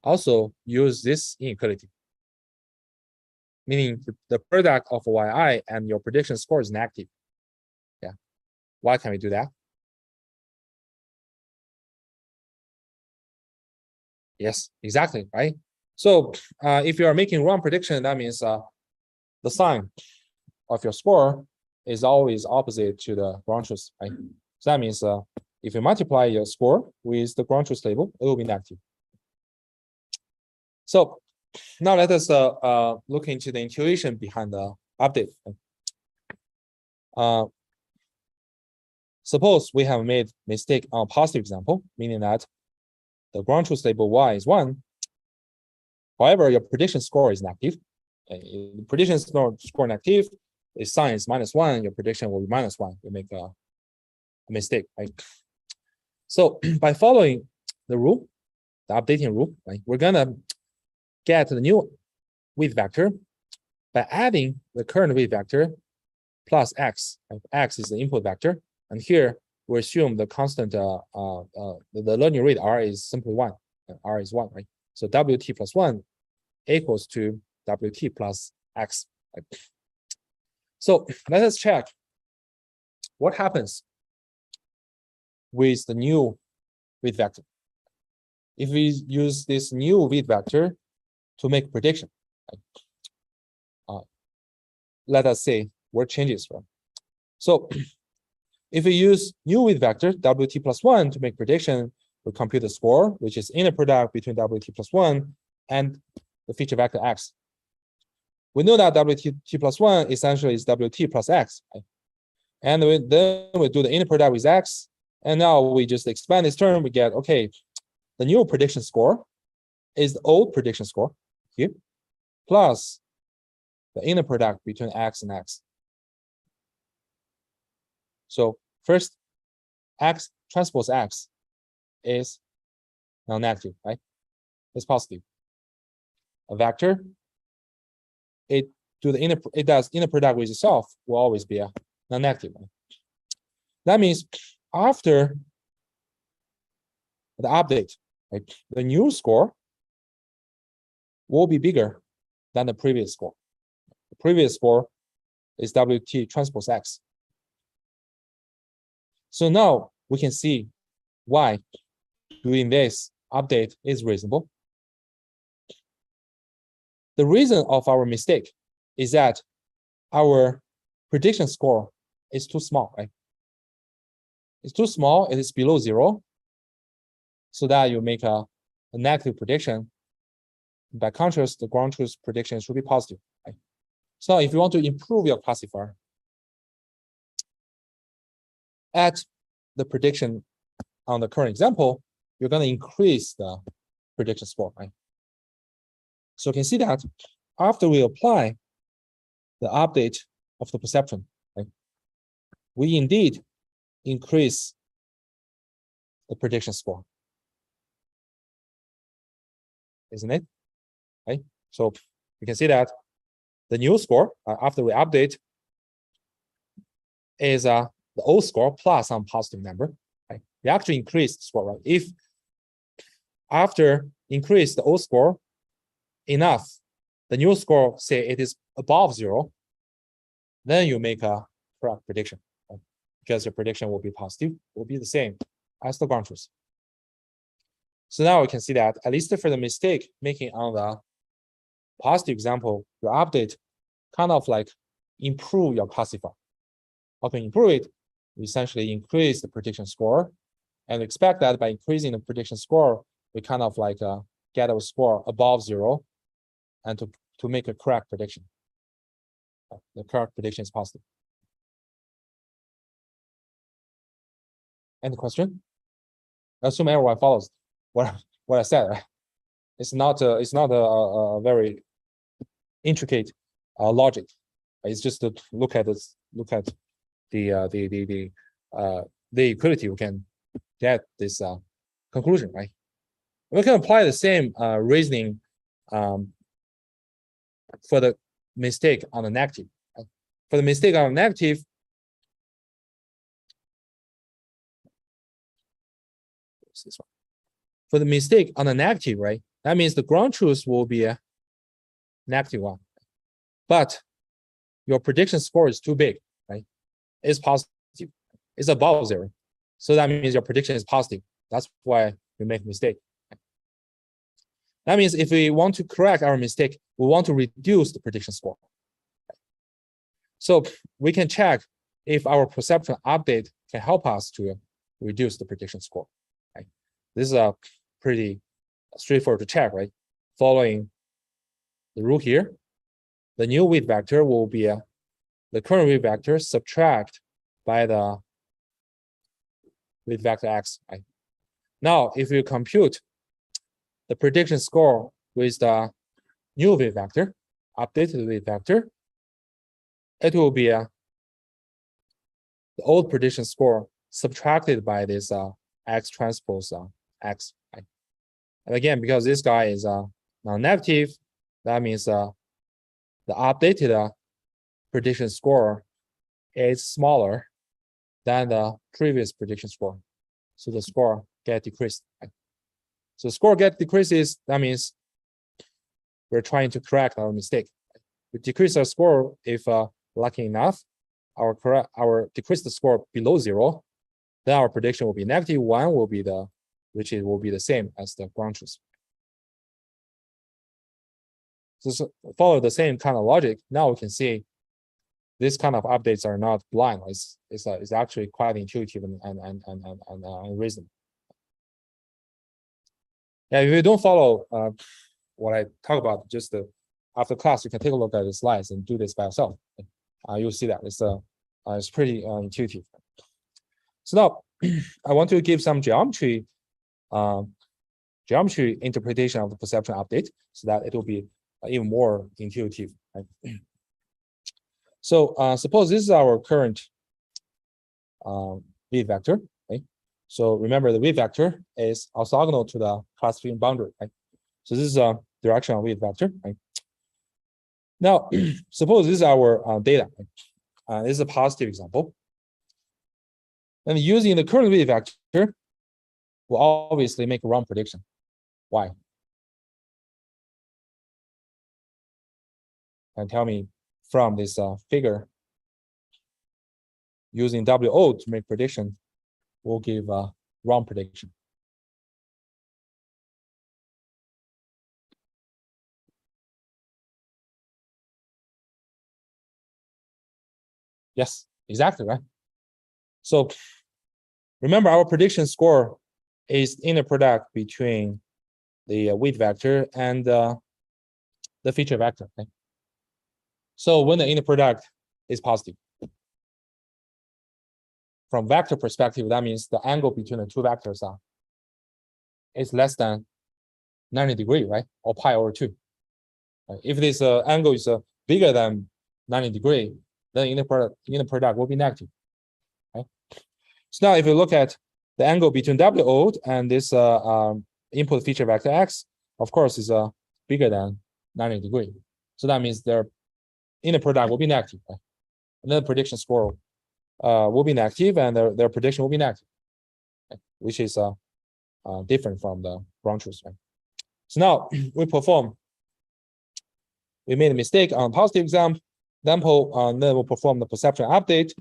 also use this inequality, meaning the product of yi and your prediction score is negative. Yeah, why can we do that? Yes, exactly, right? So if you are making wrong prediction, that means the sign of your score is always opposite to the ground truth, right? So that means if you multiply your score with the ground truth label, it will be negative. So now let us look into the intuition behind the update. Suppose we have made mistake on a positive example, meaning that the ground truth label y is 1. However, your prediction score is negative. The prediction score negative, the sign is -1, your prediction will be -1. You make a mistake, right? So by following the rule, the updating rule, right, we're gonna get the new weight vector by adding the current weight vector plus x. Right? X is the input vector, and here we assume the constant the learning rate r is simply 1. R is 1, right? So wt plus 1 equals to wt plus x. Right? So let us check what happens with the new weight vector. If we use this new weight vector to make prediction, let us say what changes from. So if we use new weight vector wt plus 1 to make prediction, we compute the score, which is inner product between wt plus 1 and the feature vector x. We know that wt plus 1 essentially is wt plus x, right? And then we do the inner product with x, and now we just expand this term. We get, okay, the new prediction score is the old prediction score here, plus the inner product between x and x. So first, x transpose x is non-negative, right? It's positive. A vector, it does inner product with itself will always be a non-negative. Right? That means after the update, right, the new score will be bigger than the previous score. The previous score is wt transpose x. So now we can see why doing this update is reasonable. The reason of our mistake is that our prediction score is too small, right? It's too small, it is below 0, so that you make a negative prediction. By contrast, the ground truth prediction should be positive, right? So if you want to improve your classifier, at the prediction on the current example, you're going to increase the prediction score, right? So you can see that after we apply the update of the perceptron, right, we indeed increase the prediction score, isn't it? Right? So you can see that the new score after we update is the old score plus some positive number. Right? We actually increase the score, right? If after increase the old score enough, the new score say it is above 0, then you make a correct prediction, right? Because your prediction will be positive, will be the same as the ground truth. So now we can see that at least for the mistake making on the positive example, your update kind of like improve your classifier. how to improve it? We essentially increase the prediction score, and expect that by increasing the prediction score, we kind of like get a score above 0, and to make a correct prediction. The correct prediction is positive. Any question? Assume everyone follows what I said. Right? It's not a very intricate logic. It's just to look at this. Look at the equality. We can get this conclusion, right? We can apply the same reasoning for the mistake on the negative. Right? For the mistake on the negative, this one. For the mistake on the negative, right? That means the ground truth will be a -1, but your prediction score is too big, right? It's positive. It's above 0, so that means your prediction is positive. That's why you make a mistake. That means if we want to correct our mistake, we want to reduce the prediction score. So we can check if our perception update can help us to reduce the prediction score. Right? This is a pretty straightforward to check, right? Following the rule here, the new weight vector will be the current weight vector subtract by the weight vector x. Right? Now, if you compute the prediction score with the new weight vector, updated weight vector, it will be the old prediction score subtracted by this x transpose x. Right? And again, because this guy is non-negative, that means the updated prediction score is smaller than the previous prediction score. So the score get decreased. Right? So score get decreases, that means we're trying to correct our mistake. We decrease our score if lucky enough, our decreased score below 0, then our prediction will be -1 will be which will be the same as the ground truth. So follow the same kind of logic. Now we can see this kind of updates are not blind. It's actually quite intuitive and reasonable. Yeah, if you don't follow what I talk about, just after class, you can take a look at the slides and do this by yourself. You'll see that it's pretty intuitive. So now I want to give some geometry interpretation of the perception update so that it will be even more intuitive. Right? So suppose this is our current weight vector. Right? So remember the weight vector is orthogonal to the classification boundary. Right? So this is a direction of weight vector. Right? Now, suppose this is our data. Right? This is a positive example. And using the current weight vector, we'll obviously make a wrong prediction. Why? And tell me from this figure, using WO to make prediction, will give a wrong prediction. Yes, exactly, right? So remember our prediction score is inner product between the weight vector and the feature vector. Okay? So when the inner product is positive, from vector perspective, that means the angle between the two vectors is less than 90 degrees, right? Or pi over 2. Right? If this angle is bigger than 90 degrees, then inner product will be negative. Right? So now if you look at the angle between WO and this input feature vector x, of course, is bigger than 90 degrees. So that means their inner product will be negative. Right? And then the prediction score will be negative, and their prediction will be negative, right? Which is different from the ground truth. Right? So now we made a mistake on positive example, then we'll perform the perception update.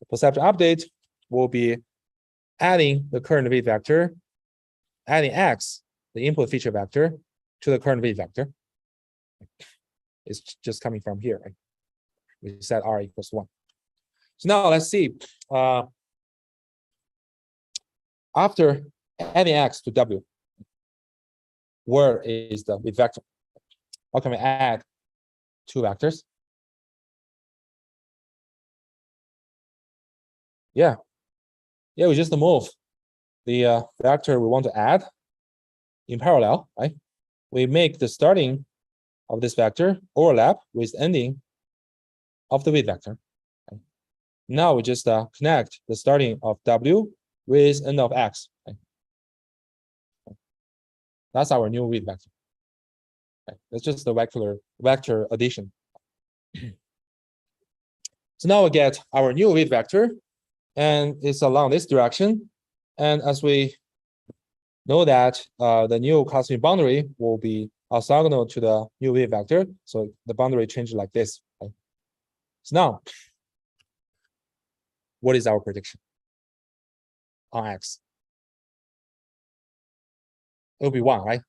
The perception update will be adding the current weight vector, adding x, the input feature vector, to the current weight vector. It's just coming from here. Right? We set r equals 1. So now let's see. After adding x to w, where is the with vector? How can we add two vectors? Yeah, we just move the vector we want to add in parallel, right? We make the starting of this vector overlap with ending of the with vector. Okay. Now we just connect the starting of w with end of x. Okay. That's our new with vector. Okay. That's just the vector addition. So now we get our new with vector, and it's along this direction. And as we know that the new classifier boundary will be orthogonal to the new with vector, so the boundary changes like this. Okay. So now, what is our prediction on x? It will be 1, right?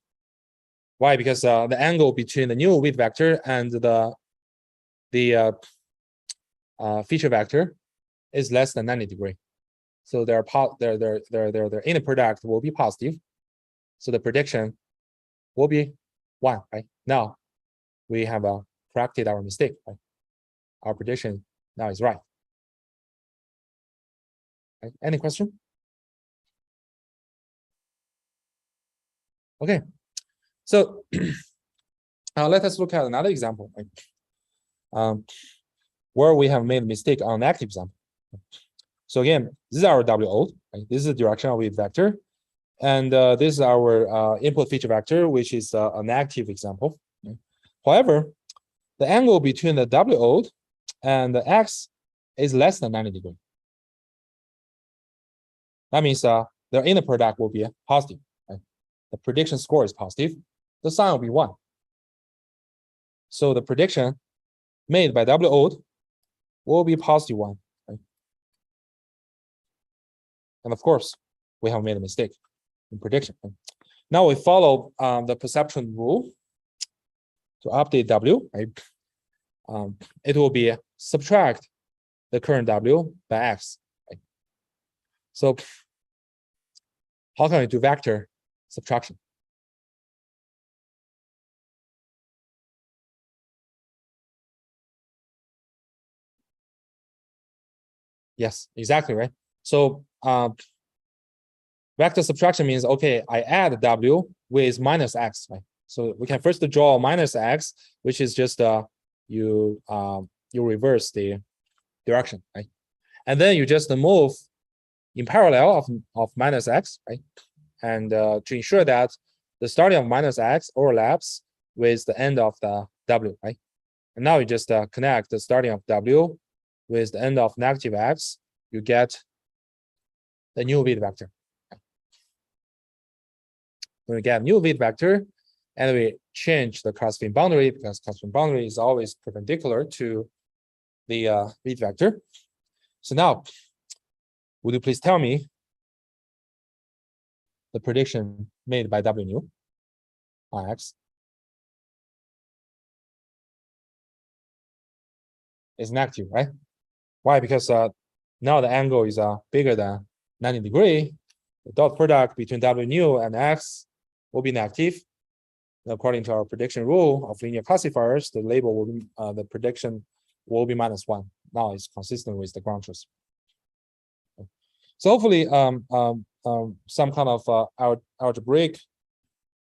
Why? Because the angle between the new with vector and the feature vector is less than 90 degrees. So their inner product will be positive. So the prediction will be 1, right? Now we have corrected our mistake, right? Our prediction now is right. Right? Any question? Okay. So let us look at another example, right? Where we have made a mistake on the active example. So again, this is our WO, right? This is the direction of with vector. And this is our input feature vector, which is an active example. Okay. However, the angle between the WO and the x is less than 90 degrees. That means their inner product will be positive. Right? The prediction score is positive. The sign will be 1. So the prediction made by WO will be positive 1. Right? And of course, we have made a mistake in prediction. Right? Now we follow the perceptron rule to update W. Right? It will be subtract the current W by x. Right? So how can we do vector subtraction? Yes, exactly, right? So vector subtraction means, okay, I add W with minus x, right? So we can first draw minus x, which is just you reverse the direction, right? And then you just move in parallel of minus x, right? And to ensure that the starting of minus x overlaps with the end of the W, right? And now you just connect the starting of W with the end of negative x, you get the new with vector. When we get new with vector, and we change the classifier boundary, because classifier boundary is always perpendicular to the with vector. So now, would you please tell me the prediction made by W new on x? Is negative, right? Why? Because now the angle is bigger than 90 degrees. The dot product between W new and x will be negative. According to our prediction rule of linear classifiers, the label will be the prediction will be -1. Now it's consistent with the ground truth. So hopefully, some kind of algebraic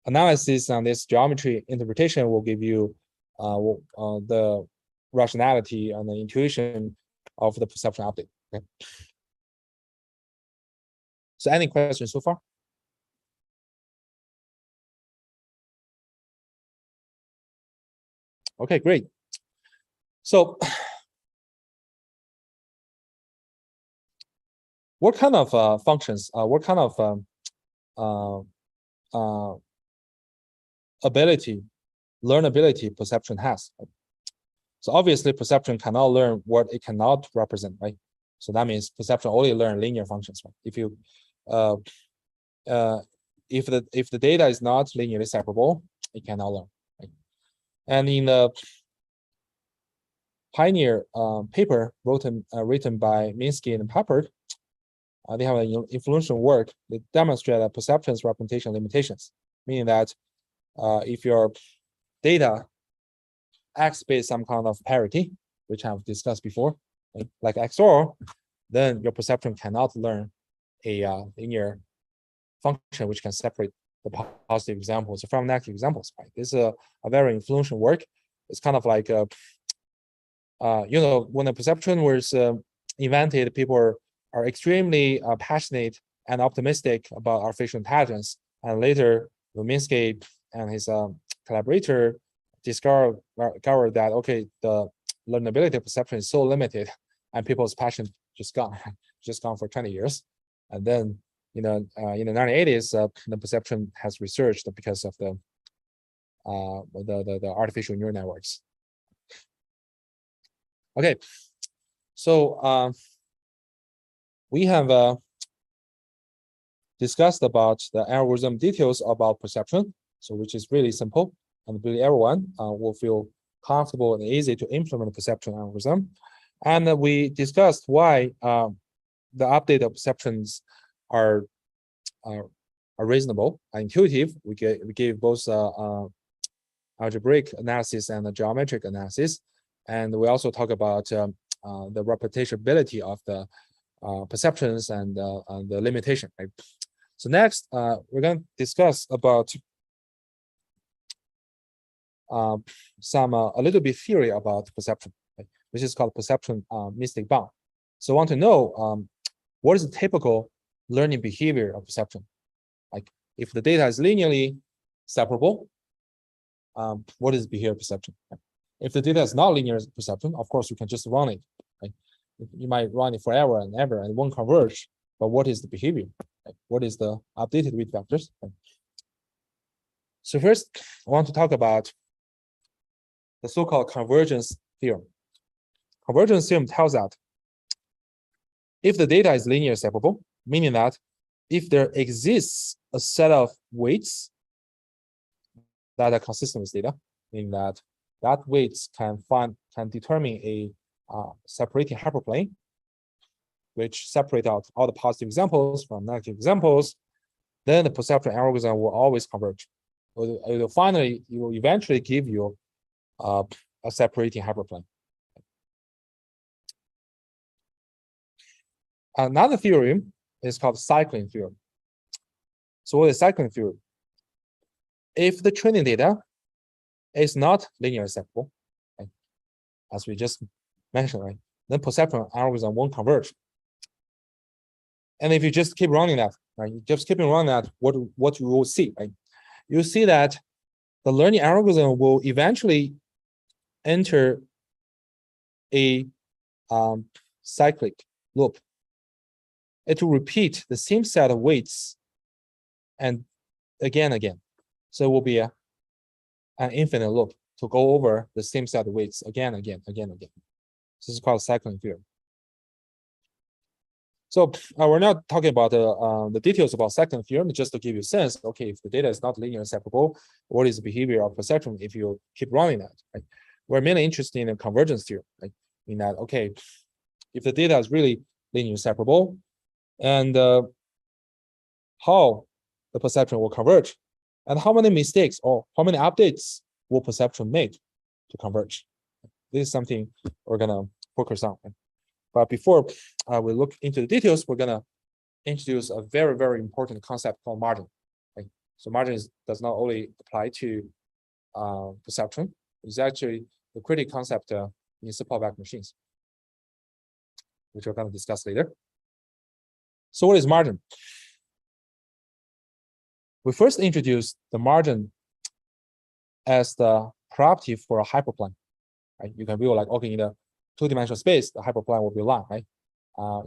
analysis on this geometry interpretation will give you the rationality and the intuition of the perception update. Okay. So any questions so far? Okay, great. So what kind of functions, what kind of learnability perception has? So obviously perception cannot learn what it cannot represent, right? So that means perception only learn linear functions, right? If you if the data is not linearly separable, it cannot learn, right? And in the pioneer paper written by Minsky and Papert. They have an influential work that demonstrate that perception's representation limitations, meaning that if your data exhibits some kind of parity, which I've discussed before, like XOR, then your perception cannot learn a linear function which can separate the positive examples from negative examples. Right? This is a very influential work. It's kind of like when the perception was invented, people are extremely passionate and optimistic about artificial intelligence. And later, Minsky and his collaborator discovered that, okay, the learnability of perception is so limited, and people's passion just gone for 20 years. And then, in the 1980s, the perception has resurged because of the artificial neural networks. Okay, so we have discussed about the algorithm details about perception, so which is really simple, and really everyone will feel comfortable and easy to implement a perception algorithm. And we discussed why the update of perceptions are reasonable and intuitive. We gave both algebraic analysis and the geometric analysis, and we also talk about the repetitionability of the perceptions and the limitation. Right? So next, we're going to discuss about a little bit theory about perception, right? Which is called perception mystic bound. So I want to know what is the typical learning behavior of perception? Like if the data is linearly separable, what is behavior perception? Right? If the data is not linear perception, of course you can just run it. Right? You might run it forever and ever and it won't converge. But what is the behavior? Right? What is the updated weight vectors? Right? So first, I want to talk about the so-called convergence theorem. Convergence theorem tells that if the data is linear separable, meaning that if there exists a set of weights that are consistent with data, meaning that weights can determine a separating hyperplane, which separate out all the positive examples from negative examples, then the perception algorithm will always converge. It will eventually give you a separating hyperplane. Another theorem is called cycling theorem. So what is cycling theorem? If the training data is not linear separable, right, as we just mentioned, right, then perception algorithm won't converge. And if you just keep running that, right, just keep running that, what you will see, right? You see that the learning algorithm will eventually enter a cyclic loop. It will repeat the same set of weights and again. So it will be an infinite loop to go over the same set of weights again. This is called cycling theorem. So we're not talking about the details about cycling theorem, just to give you a sense. Okay, if the data is not linear separable, what is the behavior of perception if you keep running that? Right? We're mainly interested in the convergence theorem, right? In that, okay, if the data is really linear separable, and how the perception will converge, and how many mistakes or how many updates will perception make to converge? This is something we're gonna focus on. But before we look into the details, we're gonna introduce a very, very important concept called margin. Right? So margin does not only apply to perception; it's actually the critical concept in support vector machines, which we're gonna discuss later. So what is margin? We first introduced the margin as the property for a hyperplane. Right? You can view like, okay, in a two-dimensional space, the hyperplane will be a line, right?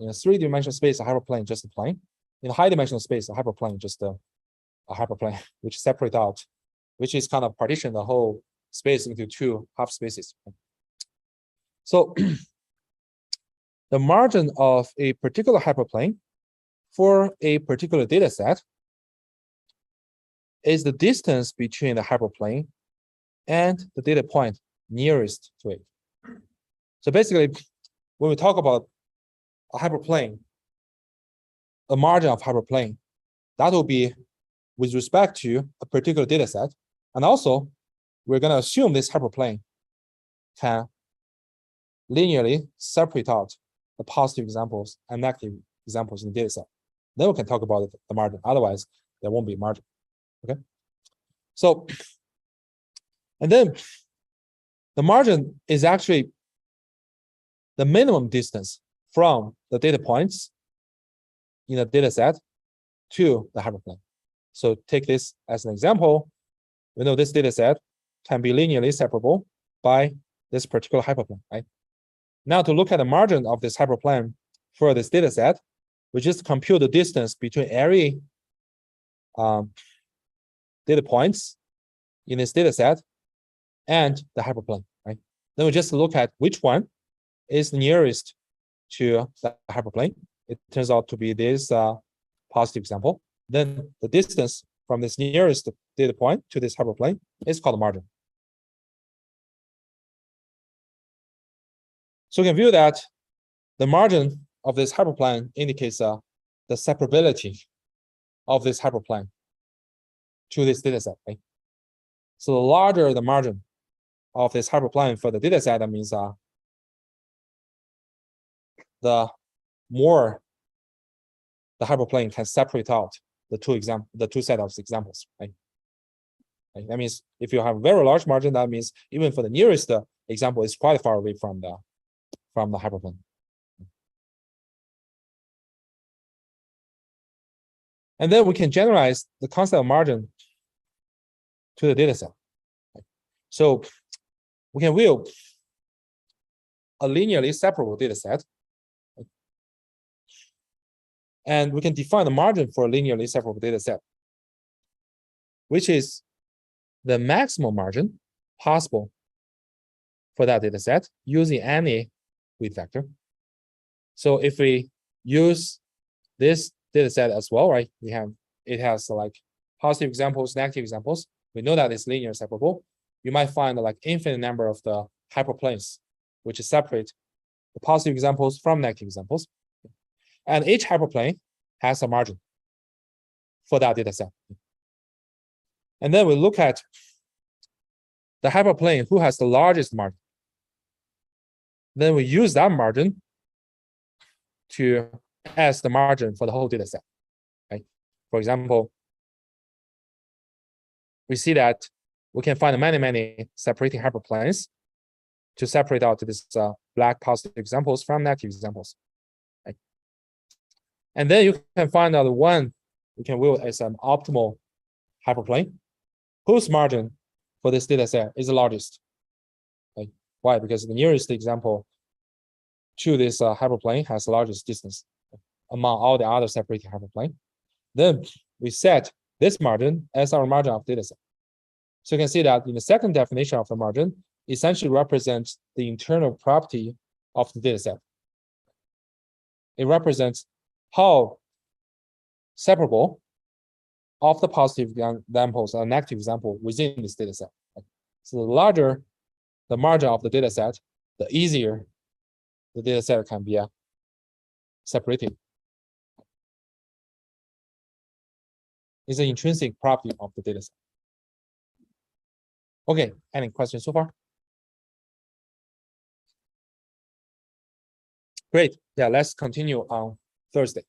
In a three-dimensional space, a hyperplane is just a plane. In a high-dimensional space, a hyperplane is just a hyperplane, which separate out, which is kind of partition the whole space into two half spaces. So the margin of a particular hyperplane for a particular data set is the distance between the hyperplane and the data point nearest to it. So basically, when we talk about a hyperplane, a margin of hyperplane, that will be with respect to a particular data set. And also, we're going to assume this hyperplane can linearly separate out the positive examples and negative examples in the data set. Then we can talk about the margin. Otherwise, there won't be a margin. Okay. So, and then the margin is actually the minimum distance from the data points in a data set to the hyperplane. So take this as an example. We know this data set can be linearly separable by this particular hyperplane, right? Now to look at the margin of this hyperplane for this data set, we just compute the distance between every data points in this data set and the hyperplane, right? Then we just look at which one is nearest to the hyperplane. It turns out to be this positive example. Then the distance from this nearest data point to this hyperplane is called margin. So we can view that the margin of this hyperplane indicates the separability of this hyperplane to this data set, right? So the larger the margin of this hyperplane for the data set, that means the more the hyperplane can separate out the two set of examples, right? That means if you have a very large margin, that means even for the nearest example, it's quite far away from the hyperplane. And then we can generalize the concept of margin to the data set. So we can view a linearly separable data set, and we can define the margin for a linearly separable data set, which is the maximum margin possible for that data set using any weight vector. So if we use this data set as well, right? It has like positive examples, negative examples. We know that it's linear separable. You might find like infinite number of the hyperplanes, which separate the positive examples from negative examples. And each hyperplane has a margin for that data set. And then we look at the hyperplane who has the largest margin. Then we use that margin as the margin for the whole data set. Right? For example, we see that we can find many separating hyperplanes to separate out this black positive examples from negative examples. Right? And then you can find out the one we can view as an optimal hyperplane whose margin for this data set is the largest. Right? Why? Because the nearest example to this hyperplane has the largest distance among all the other separating hyperplane. Then we set this margin as our margin of data set. So you can see that in the second definition of the margin, essentially represents the internal property of the data set. It represents how separable of the positive examples and negative example within this data set. So the larger the margin of the data set, the easier the data set can be separated. It's an intrinsic property of the data set. Okay, any questions so far? Great. Yeah, let's continue on Thursday.